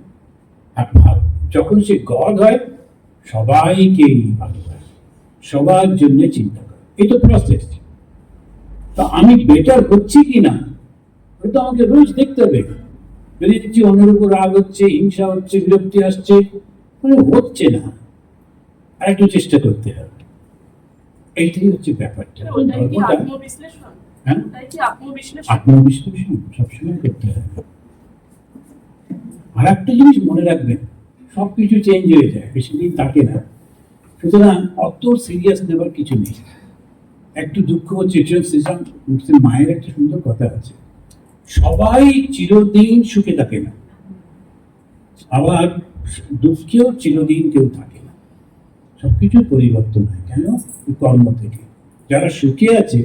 আর যখন সে গড হয়, সবাইকেই ভালোবাসে, সবার জন্য চিন্তা করে। এই তো প্রসেস। তা আমি বেটার হচ্ছি কিনা ওটা আমাকে রোজ দেখতে হবে। যদি দেখছি অন্যের উপর রাগ হচ্ছে, হিংসা হচ্ছে, বিরক্তি আসছে, হচ্ছে না, আর একটু চেষ্টা করতে হবে। এইটাই হচ্ছে ব্যাপারটা। হ্যাঁ, আত্মবিশ্লেষণ সবসময় করতে হবে। আর একটা জিনিস মনে রাখবেন, সবকিছু চেঞ্জ হয়ে যায়, বেশি দিন থাকে না। সুতরাং অত সিরিয়াস নেবার কিছু নেই। একটু দুঃখ হচ্ছে, মায়ের একটা সুন্দর কথা আছে, সবাই চিরদিন সুখে থাকে না, আবার দুঃখেও চিরদিন কেউ থাকে না। সবকিছু পরিবর্তন হয়। কেন? কর্ম থেকে। যারা সুখে আছে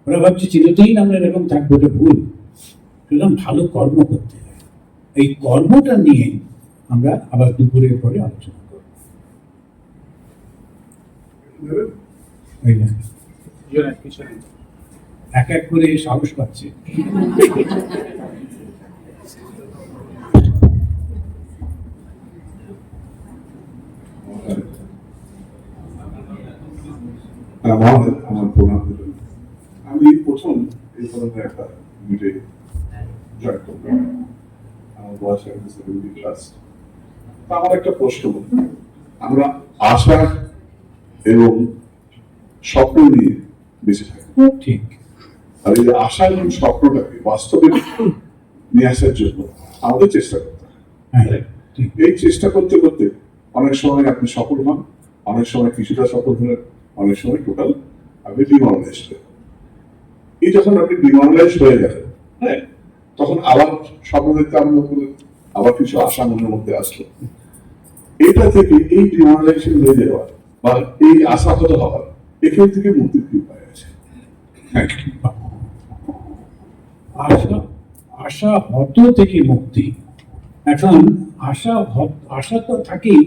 ওরা ভাবছে চিরদিন আমরা এরকম থাকবো, এটা ভুল। সুতরাং ভালো কর্ম করতে হয়। এই কর্মটা নিয়ে আমরা আবার দুপুরের পরে আলোচনা করব। এই না, এক এক করে সাহস পাচ্ছে। আমার প্রণাম দেবেন। আমি প্রথম এই ধরনের একটা মিটে জয়েন করলাম, আমার বয়স এখন 70 প্লাস। আমার একটা প্রশ্ন, আমরা আশা এবং স্বপ্ন নিয়ে বেঁচে থাকি, ঠিক। আর এই আশা এবং স্বপ্নটাকে বাস্তবে নিয়ে আসার জন্য আমাদের চেষ্টা করতে হয়। হ্যাঁ, ঠিক। এই চেষ্টা করতে করতে অনেক সময় আপনি সফল হন, অনেক সময় কিছুটা সফল হলেন, অনেক সময় টোটাল আপনি ডিমোরালাইজড হলেন। এই যখন আপনি ডিমোরালাইজড হয়ে গেলেন, হ্যাঁ, তখন আবার স্বপ্ন দেখতে আরম্ভ করলেন, আবার কিছু আশা মনের মধ্যে আসলো। এটা থেকে এই ডিমোরালাইজেশন হয়ে যাওয়া বা এই আশাহত হওয়ার, এখান থেকে মুক্তির কি উপায় আছে? আশা হত থেকে মুক্তি। এখন আশা তো থাকেই,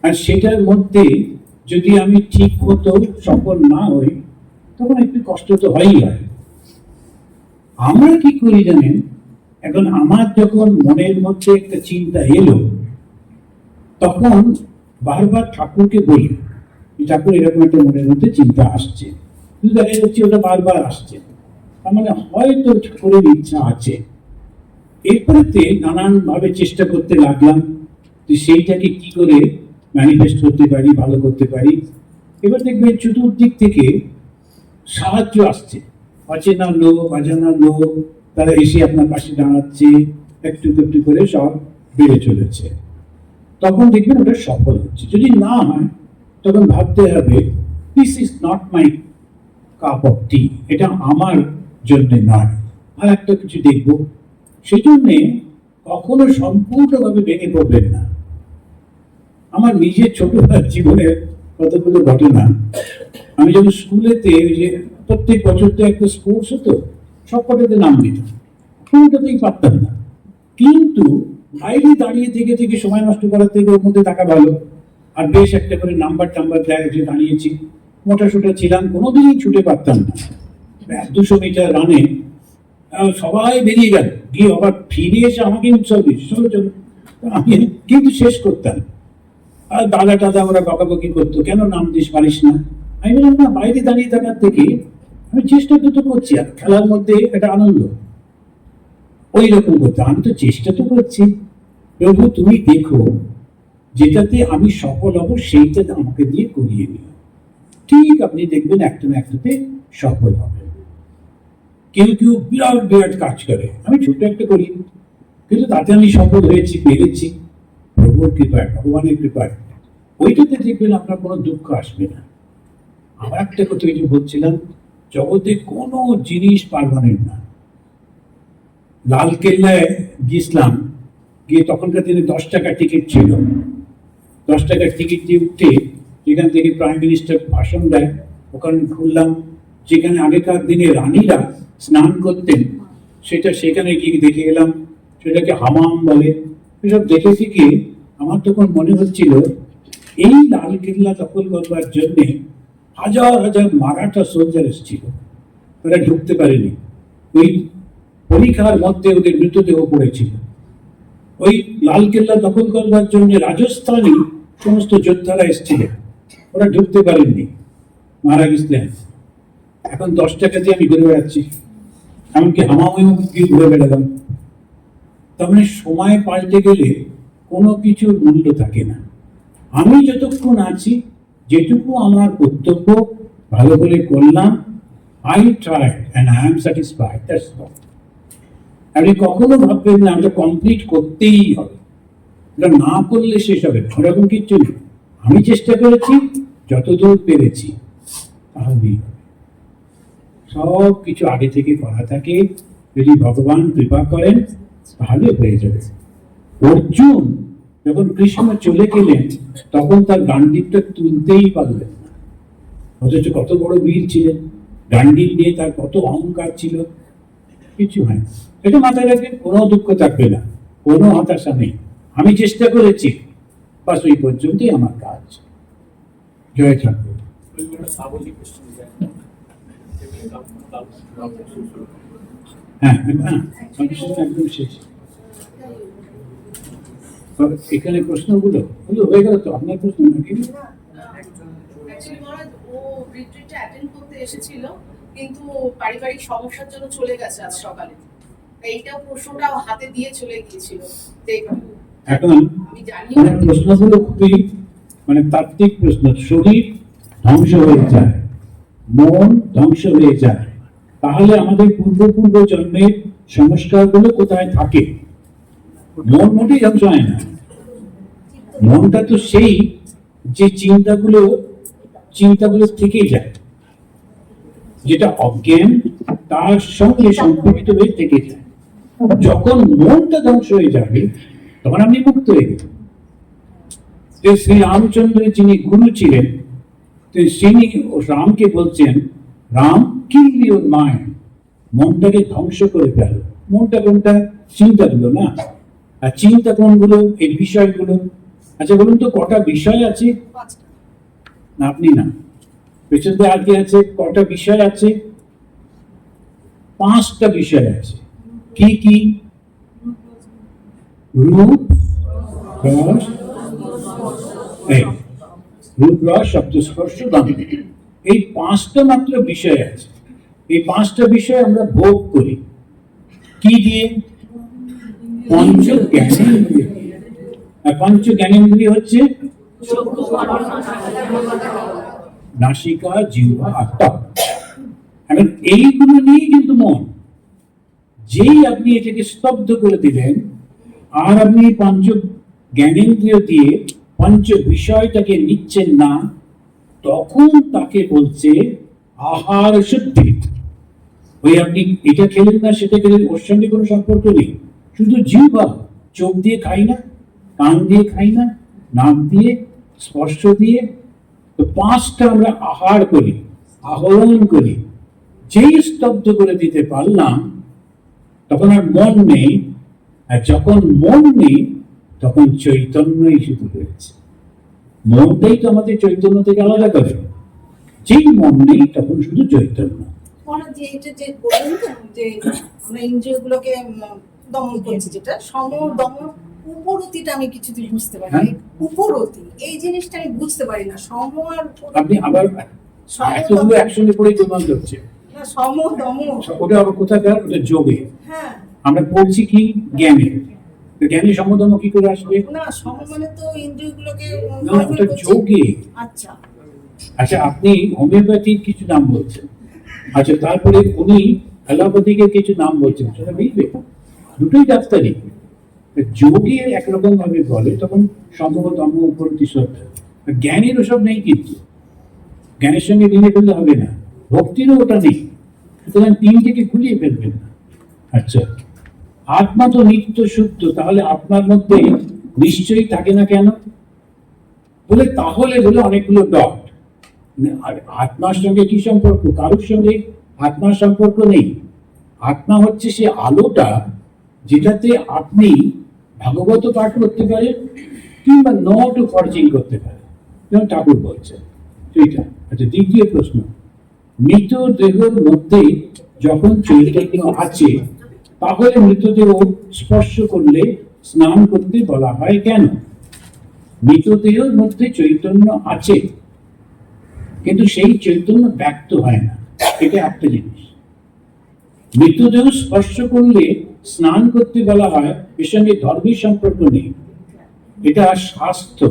আর সেটার মধ্যে যদি আমি ঠিক মতো সফল না হই তখন একটু কষ্ট তো হয়ই হয়। আমরা কি করি জানেন, এখন আমার যখন মনের মধ্যে একটা চিন্তা এলো তখন বারবার ঠাকুরকে বলি, ঠাকুর এরকম একটা মনের মধ্যে চিন্তা আসছে, কিন্তু দেখা যাচ্ছে ওটা বারবার আসছে, তার মানে হয়তো ঠাকুরের ইচ্ছা আছে। এরপরেতে নানান ভাবে চেষ্টা করতে লাগলাম যে সেইটাকে কি করে ম্যানিফেস্ট করতে পারি, ভালো করতে পারি। এবার দেখবেন চতুর্দিক থেকে সাহায্য আসছে, অচেনা লোক, অজানা লোক, তারা এসে আপনার পাশে দাঁড়াচ্ছে, একটু একটু করে সব বেড়ে চলেছে। তখন দেখবেন ওটা সফল হচ্ছে। যদি না হয় তখন ভাবতে হবে this is not my cup of tea, এটা আমার জন্য নয়, আর একটা কিছু দেখবো। সেই জন্যে কখনো সম্পূর্ণভাবে ভেঙে পড়বেন না। আমার নিজের ছোটবেলার জীবনের কতগুলো ঘটনা, আমি যখন স্কুলেতে ওই যে প্রত্যেক বছর তো একটা স্পোর্টস হতো, সব কটাতে নাম দিতাম, কোনোটাতেই পারতাম না। কিন্তু বাইরে দাঁড়িয়ে থেকে থেকে সময় নষ্ট করার থেকে ওর মধ্যে থাকা ভালো। আর বেশ একটা করে নাম্বার দেয় যে দাঁড়িয়েছি, মোটা সোটা ছিলাম, কোনোদিনই ছুটে পারতাম না। 200 মিটার রানে সবাই বেরিয়ে গেল, গিয়ে আবার ফিরে এসে আমাকে উৎসব দিচ্ছে, আমি কিন্তু শেষ করতাম। আর দাদা টাদা ওরা বকাবকি করতো, কেন নাম দিস, পারিস না। আমি বললাম না, বাইরে দাঁড়িয়ে থাকার থেকে আমি চেষ্টা তো করছি, আর খেলার মধ্যে একটা আনন্দ ওই রকম করতে। আমি তো চেষ্টা তো করছি, প্রভু তুমি দেখো যেটাতে আমি সফল হব সেইটা আমাকে দিয়ে করিয়ে নিও। ঠিক আপনি দেখবেন একটা না একটাতে সফল হবে। কেউ কেউ বিরাট বিরাট কাজ করে, আমি ছোট একটা করি, কিন্তু তাতে আমি সফল হয়েছি, পেরেছি প্রভুর কৃপায়, ভগবানের কৃপায়। ওইটাতে দেখবেন আপনার কোনো দুঃখ আসবে না। আমার একটা কথা ওই যে বলছিলাম, জগতে কোনো জিনিস পার্মানেন্ট না। লালকেল্লায় গিয়েছিলাম, গিয়ে তখনকার দিনে 10 টাকা টিকিট ছিল। 10 টাকার টিকিট দিয়ে উঠে যেখান থেকে প্রাইম মিনিস্টার ভাষণ দেয় ওখানে ঘুরলাম। যেখানে আগেকার দিনে রানীরা স্নান করতেন সেটা সেখানে গিয়ে দেখে গেলাম, সেটাকে হামাম বলে। এসব দেখে থেকে আমার তখন মনে হচ্ছিল এই লালকেল্লা দখল করবার জন্যে হাজার হাজার মারাঠা সোলজার এসেছিল, ওরা ঢুকতে পারেনি। ওই পরীক্ষার মধ্যে ওদের মৃতদেহ পড়েছিল। ওই লালকেল্লা দখল করবার জন্য রাজস্থানী সমস্ত যোদ্ধারা এসেছিলেন, ওরা ঢুকতে পারেননি, মারা গেছিলেন। এখন 10 টাকা দিয়ে আমি ঘুরে বেড়াচ্ছি, এমনকি হামামেও গিয়ে ঘুরে বেড়ালাম। তার মানে সময় পাল্টে গেলে কোনো কিছুর মূল্য থাকে না। আমি যতক্ষণ আছি, যেটুকু আমার কর্তব্য ভালো করে করলাম, I try and I am satisfied, that's all. আপনি কখনো ভাববেন না এটা কমপ্লিট করতেই হবে, এটা না করলে শেষ হবে, ওরকম কিচ্ছু নেই। আমি চেষ্টা করেছি, যতদূর পেরেছি তাহলেই হবে। সব কিছু আগে থেকে করা থাকে, যদি ভগবান কৃপা করেন তাহলে হয়ে যাবে। অর্জুন যখন কৃষ্ণ চলে গেলেন তখন তার গান্ডীবটা তুলতেই পারলেন না, অথচ কত বড় বীর ছিলেন। ডান্ডিল নিয়ে তার কত অহংকার ছিল, কিছু হয় না। এটা মাথায় রাখবেন, কোনো দুঃখ থাকবে না, কোনো হতাশা নেই। আমি চেষ্টা করেছি, বাস ওই পর্যন্তই আমার কাজ। জয় ঠাকুর। হ্যাঁ হ্যাঁ, একদম শেষ। এখানে প্রশ্নগুলো হয়ে গেল তো? আপনার প্রশ্ন নাকি? অ্যাকচুয়ালি মহারাজ ও রিট্রিটে অ্যাটেন্ড করতে এসেছিল, কিন্তু পারিবারিক সমস্যার জন্য চলে গেছে আজ সকালে। এইটাও প্রশ্নটাও হাতে দিয়ে চলে গিয়েছিল। এখন আমি জানি মানে প্রশ্নগুলো খুবই মানে তাত্ত্বিক প্রশ্ন। শরীর ধ্বংস হয়ে যায়, মন ধ্বংস হয়ে যায়, তাহলে আমাদের পূর্ব জন্মের সংস্কারগুলো কোথায় থাকে? মন মোটেই ধ্বংস হয় না। মনটা তো সেই যে চিন্তাগুলো থেকেই যায়, যেটা অজ্ঞান তার সঙ্গে সম্পর্কিত হয়ে থেকে যায়। যখন মনটা ধ্বংস হয়ে যাবে তখন আপনি মুক্ত হয়ে গেলেন। শ্রী রামচন্দ্রের যিনি গুরু ছিলেন, তিনি রামকে বলছেন, রাম কিল ইউর মাইন্ড, মনটাকে ধ্বংস করে ফেল। মনটা কোনটা? চিন্তাগুলো না। আর চিন্তা কোনগুলো? এই বিষয়গুলো। আচ্ছা বলুন তো, কটা বিষয় আছে? না, আপনি না, পেছন দিয়ে আর কি আছে? কটা বিষয় আছে? 5টা বিষয় আছে। কি কি? রূপ, রস, রূপ, রস, শব্দ, স্পর্শ, গন্ধ। এই 5টা মাত্র বিষয় আছে। এই 5টা বিষয় আমরা ভোগ করি কি দিয়ে? পঞ্চ জ্ঞানেন্দ্রিয়। আর পঞ্চ জ্ঞানেন্দ্রিয় হচ্ছে নাসিকা, জিহ্বা আর ত্বক। এখন এইগুলো নিয়েই কিন্তু মন। যেই আপনি এটাকে স্তব্ধ করে দিলেন আর আপনি পঞ্চ জ্ঞানেন্দ্রিয় দিয়ে পঞ্চ বিষয়টাকে নিচ্ছেন না, তখন তাকে বলছে আহার শুদ্ধি। ওই আপনি এটা খেলেন না, সেটা খেলেন, ওর সঙ্গে কোনো সম্পর্ক নেই। শুধু জিহ্বা, চোখ দিয়ে খাই না, কান দিয়ে খাই না, নাক দিয়ে, স্পর্শ দিয়ে, তো 5টা আমরা আহার করি, আহরণ করি। যেই স্তব্ধ করে দিতে পারলাম তখন আর মন নেই। আর যখন মন নেই তখন চৈতন্যই শুধু রয়েছে। মনটাই তো আমাদের চৈতন্য থেকে আলাদা করে। যেই মন নেই তখন শুধু চৈতন্য। মহারাজ যে এটা যে বললেন না যে আমরা ইন্দ্রিয়গুলোকে দমন করছি, যেটা দমন, উপরতিটা আমি কিছুদিন বুঝতে পারি না। উপরতি এই জিনিসটা আমি বুঝতে পারি না। সম আর আপনি আবার এতগুলো একসঙ্গে পড়ে গোলমাল হচ্ছে। না, সম দম ওটা আবার কোথাকার? ওটা যোগে। হ্যাঁ, আমরা পড়ছি কি? জ্ঞানে। জ্ঞানী সমদম কি করে আসবে? না সম মানে তো ইন্দ্রিয়গুলোকে না, ওটা যোগে। আচ্ছা আচ্ছা, আপনি হোমিওপ্যাথির কিছু নাম বলছেন, আচ্ছা তারপরে উনি অ্যালোপ্যাথিকের কিছু নাম বলছেন, সেটা মিলবে? দুটোই ডাক্তারি। যোগে একরকম ভাবে বলে, তখন সম্ভবতম উপরতি শ্রদ্ধা। জ্ঞানের ওসব নেই, কিন্তু জ্ঞানের সঙ্গে মিলে ফেললে হবে না। ভক্তিরও ওটা নেই। সুতরাং 3টিকে গুলিয়ে ফেলবেন না। আচ্ছা, আত্মা তো নিত্য শুদ্ধ, তাহলে আপনার মধ্যে নিশ্চয়ই থাকে না কেন? বলে তাহলে বলে অনেকগুলো ডট। আর আত্মার সঙ্গে কি সম্পর্ক? কারোর সঙ্গে আত্মার সম্পর্ক নেই। আত্মা হচ্ছে সে আলোটা যেটাতে আপনি ভাগবত পাঠ করতে পারেন কিংবা নোট ফরজিং করতে পারেন, যেমন ঠাকুর বলছেন সেইটা। আচ্ছা, দ্বিতীয় প্রশ্ন, মৃত দেহের মধ্যে যখন চৈতন্য আছে তাহলে মৃতদেহ স্পর্শ করলে স্নান করতে বলা হয় কেন? মৃতদেহের মধ্যে চৈতন্য আছে, কিন্তু সেই চৈতন্য ব্যক্ত হয় না, এটা একটা জিনিস। মৃতদেহ স্পর্শ করলে স্নান করতে বলা হয়, এর সঙ্গে ধর্মের সম্পর্ক নেই, এটা স্বাস্থ্য।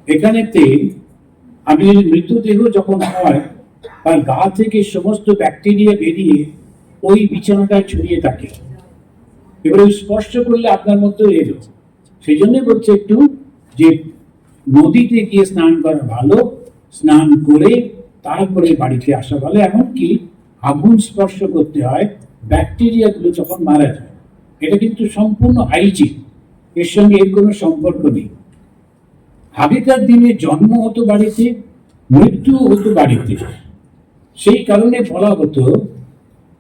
এখানেতে আমি যদি মৃতদেহ যখন হয় তার গা থেকে সমস্ত ব্যাকটেরিয়া বেরিয়ে ওই বিছানাটায় ছড়িয়ে থাকে, এবারে স্পর্শ করলে আপনার মধ্যে এলো। সেই জন্য বলছে একটু যে নদীতে গিয়ে স্নান করা ভালো, স্নান করে তারপরে বাড়িতে আসা ভালো। এমনকি আগুন স্পর্শ করতে হয়, ব্যাকটেরিয়া গুলো তখন মারা যায়। এটা কিন্তু সম্পূর্ণ হাইজিন, এর সঙ্গে এর কোনো সম্পর্ক নেই। আগেকার দিনে জন্ম হতো বাড়িতে, মৃত্যু হতো বাড়িতে। সেই কারণে বলা হতো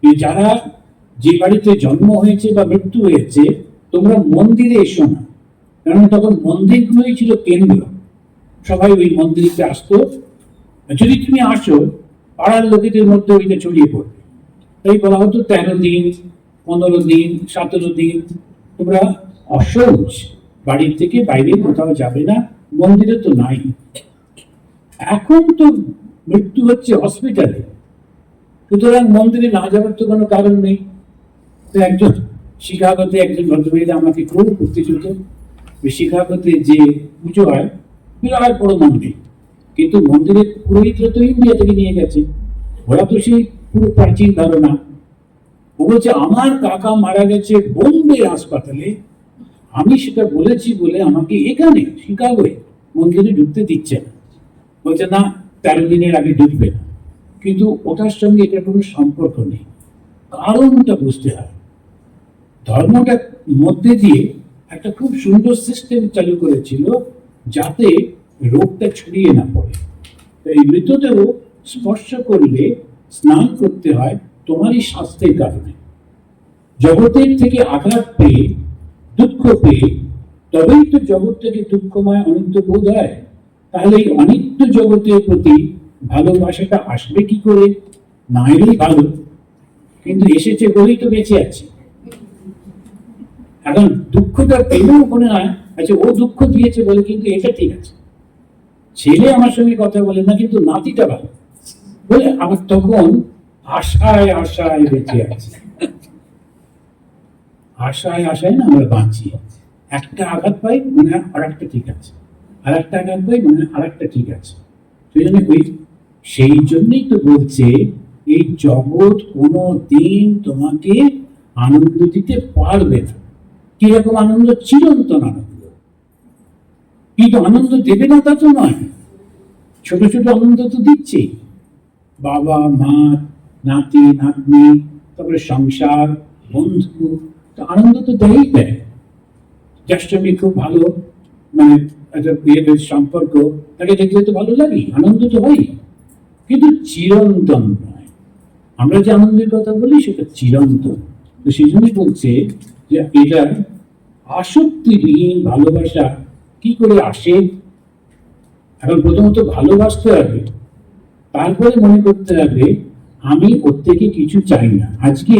যে যারা যে বাড়িতে জন্ম হয়েছে বা মৃত্যু হয়েছে তোমরা মন্দিরে এসো না, কারণ তখন মন্দিরগুলোই ছিল কেন্দ্র, সবাই ওই মন্দিরে আসতো। যদি তুমি আসো পাড়ার লোকেদের মধ্যে ওইটা ছড়িয়ে পড়বে, তাই বলা হতো 13 দিন 15 দিন 17 দিন তোমরা অশৌচ বাড়ির থেকে বাইরে কোথাও যাবে না, মন্দিরে তো নাই। এখন তো মৃত্যু হচ্ছে হসপিটালে, সুতরাং মন্দিরে না যাওয়ার তো কোনো কারণ নেই। তো একজন শিকাগোতে একজন ভদ্রমহিলা আমাকে খুব উত্তেজিত, শিকাগোতে যে পুজো হয় বিরাট বড় মন্দির, কিন্তু মন্দিরের পুরোহিতরা তো ইন্ডিয়া থেকে নিয়ে গেছে, ওরা তো সেই পুরো প্রাচীন ধারণা। ও বলছে আমার কাকা মারা গেছে বোম্বে হাসপাতালে, আমি সেটা বলেছি বলে আমাকে এখানে শিকাগোয় মন্দিরে ঢুকতে দিচ্ছে না। বলছে না 13 দিনের আগে ঢুকবে না, কিন্তু ওটার সঙ্গে এটার কোনো সম্পর্ক নেই। কারণটা বুঝতে হয়। ধর্মটার মধ্যে দিয়ে একটা খুব সুন্দর সিস্টেম চালু করেছিল যাতে রোগটা ছড়িয়ে না পড়ে। তো এই মৃতদেহ স্পর্শ করলে স্নান করতে হয় তোমারই স্বাস্থ্যের কারণে। জগতের থেকে আঘাত পেয়ে দুঃখ পেয়ে তবেই তো জগৎ থেকে দুঃখময় অনিত্য বোধ হয়। তাহলে এই অনিত্য জগতের প্রতি ভালোবাসাটা আসবে কি করে? না এলেই ভালো, কিন্তু এসেছে বলেই তো বেঁচে আছে। এখন দুঃখটা পেলেও মনে হয় আচ্ছা ও দুঃখ দিয়েছে বলে কিন্তু এটা ঠিক আছে, ছেলে আমার সঙ্গে কথা বলে না কিন্তু নাতিটা ভালো বলে আমার তখন আশায় আশায় বেঁচে আছে। আশায় আশায় না আমরা বাঁচি। একটা আঘাত পাই মনে হয় আর একটা ঠিক আছে, আর একটা আঘাত পাই মনে হয় আর একটা ঠিক আছে। সেই জন্যই তো বলছে এই জগৎ কোনো দিন তোমাকে আনন্দ দিতে পারবে না। কিরকম আনন্দ? চিরন্তন আনন্দ। কিন্তু আনন্দ দেবে না তা তো নয়, ছোট ছোট আনন্দ তো দিচ্ছেই। বাবা মা নাতি নাতনি, তারপরে সংসার বন্ধু, তো আনন্দ তো দেয়ই দেয়। যার সঙ্গে খুব ভালো মানে একটা বিয়ের সম্পর্ক, তাকে দেখলে তো ভালো লাগে, আনন্দ তো হয়, কিন্তু চিরন্তন নয়। আমরা যে আনন্দের কথা বলি সেটা চিরন্তন। তো সেই জন্যই বলছে যে এটা আসক্তিহীন ভালোবাসা কি করে আসে। এখন প্রথমত ভালোবাসতে হবে, তারপরে মনে করতে হবে আমি ওর থেকে কিছু চাই না। আজকে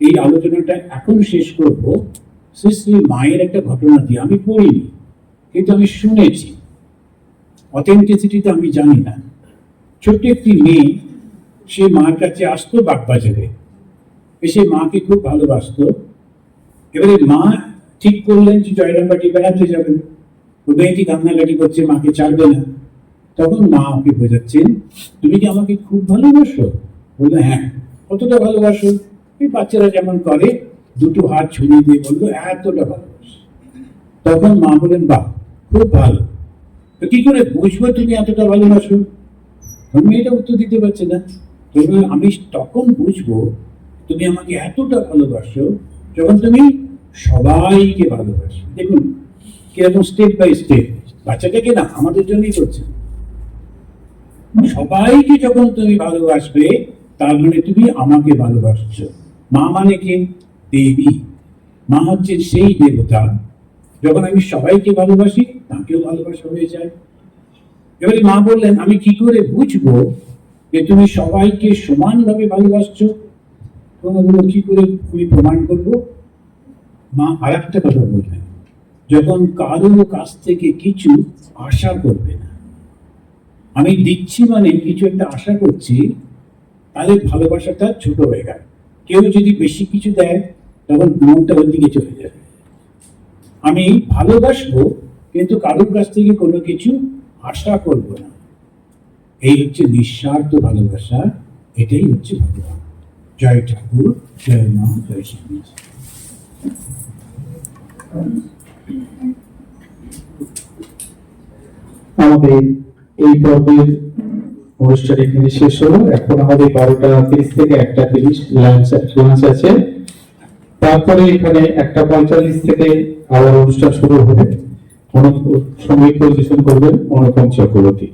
এই আলোচনাটা এখন শেষ করব শ্রী শ্রী মায়ের একটা ঘটনা দিয়ে। আমি পড়িনি কিন্তু আমি শুনেছি, অথেন্টিসিটিতে আমি জানি না। ছোট্ট একটি মেয়ে সে মার কাছে আসতো বাগবাজারে, এসে মাকে খুব ভালোবাসতো। এবারে মা ঠিক করলেন যে জয়রামবাটি বেড়াতে যাবেন, ও মেয়েটি কান্নাকাটি করছে, মাকে ছাড়বে না। তখন মা ওকে বোঝাচ্ছেন তুমি কি আমাকে খুব ভালোবাসো? বললো হ্যাঁ। কতটা ভালোবাসো? এই বাচ্চারা যেমন করে, দুটো হাত ছড়িয়ে দিয়ে বললো এতটা ভালোবাসো। তখন মা বলেন বাহ খুব ভালো, তো কি করে বুঝবো তুমি এতটা ভালোবাসো? মেয়েটা উত্তর দিতে পারছে না। আমি তখন বুঝবো তুমি আমাকে এতটা ভালোবাসো যখন তুমি সবাইকে ভালোবাসো। দেখুন কিরকম স্টেপ বাই স্টেপ, বাচ্চাটাকে না আমাদের জন্যই করছে। সবাইকে যখন তুমি ভালোবাসবে তার মানে তুমি আমাকে ভালোবাসছো। মা মানে কি? দেবী। মা হচ্ছে সেই দেবতা, যখন আমি সবাইকে ভালোবাসি তাকেও ভালোবাসা হয়ে যায়। এবারে মা বললেন আমি কি করে বুঝবো যে তুমি সবাইকে সমানভাবে ভালোবাসছো? তোমাগুলো কি করে আমি প্রমাণ করবো? মা আর একটা কথা বললেন, যখন কারো কাছ থেকে কিছু আশা করবে না। আমি দিচ্ছি মানে কিছু একটা আশা করছি, তাহলে ভালোবাসাটা ছোট হয়ে গেল। কেউ যদি বেশি কিছু দেয় তখন মনটা ওর দিকে চলে যাবে। আমি ভালোবাসবো কিন্তু কারোর কাছ থেকে কোনো কিছু আশা করব না। এই হচ্ছে নিঃস্বার্থ ভালোবাসা, এটাই হচ্ছে ভগবান। জয় ঠাকুর, জয় মা, জয় স্বামী। আমাদের এই পর্বের অনুষ্ঠান এখানে শেষ হলো। এখন আমাদের 12:30 থেকে 1:30 লাঞ্চ আছে। তারপরে এখানে 1:45 থেকে আবার অনুষ্ঠান শুরু হবে। সঙ্গীত পরিবেশন করবেন অনুপম চক্রবর্তী।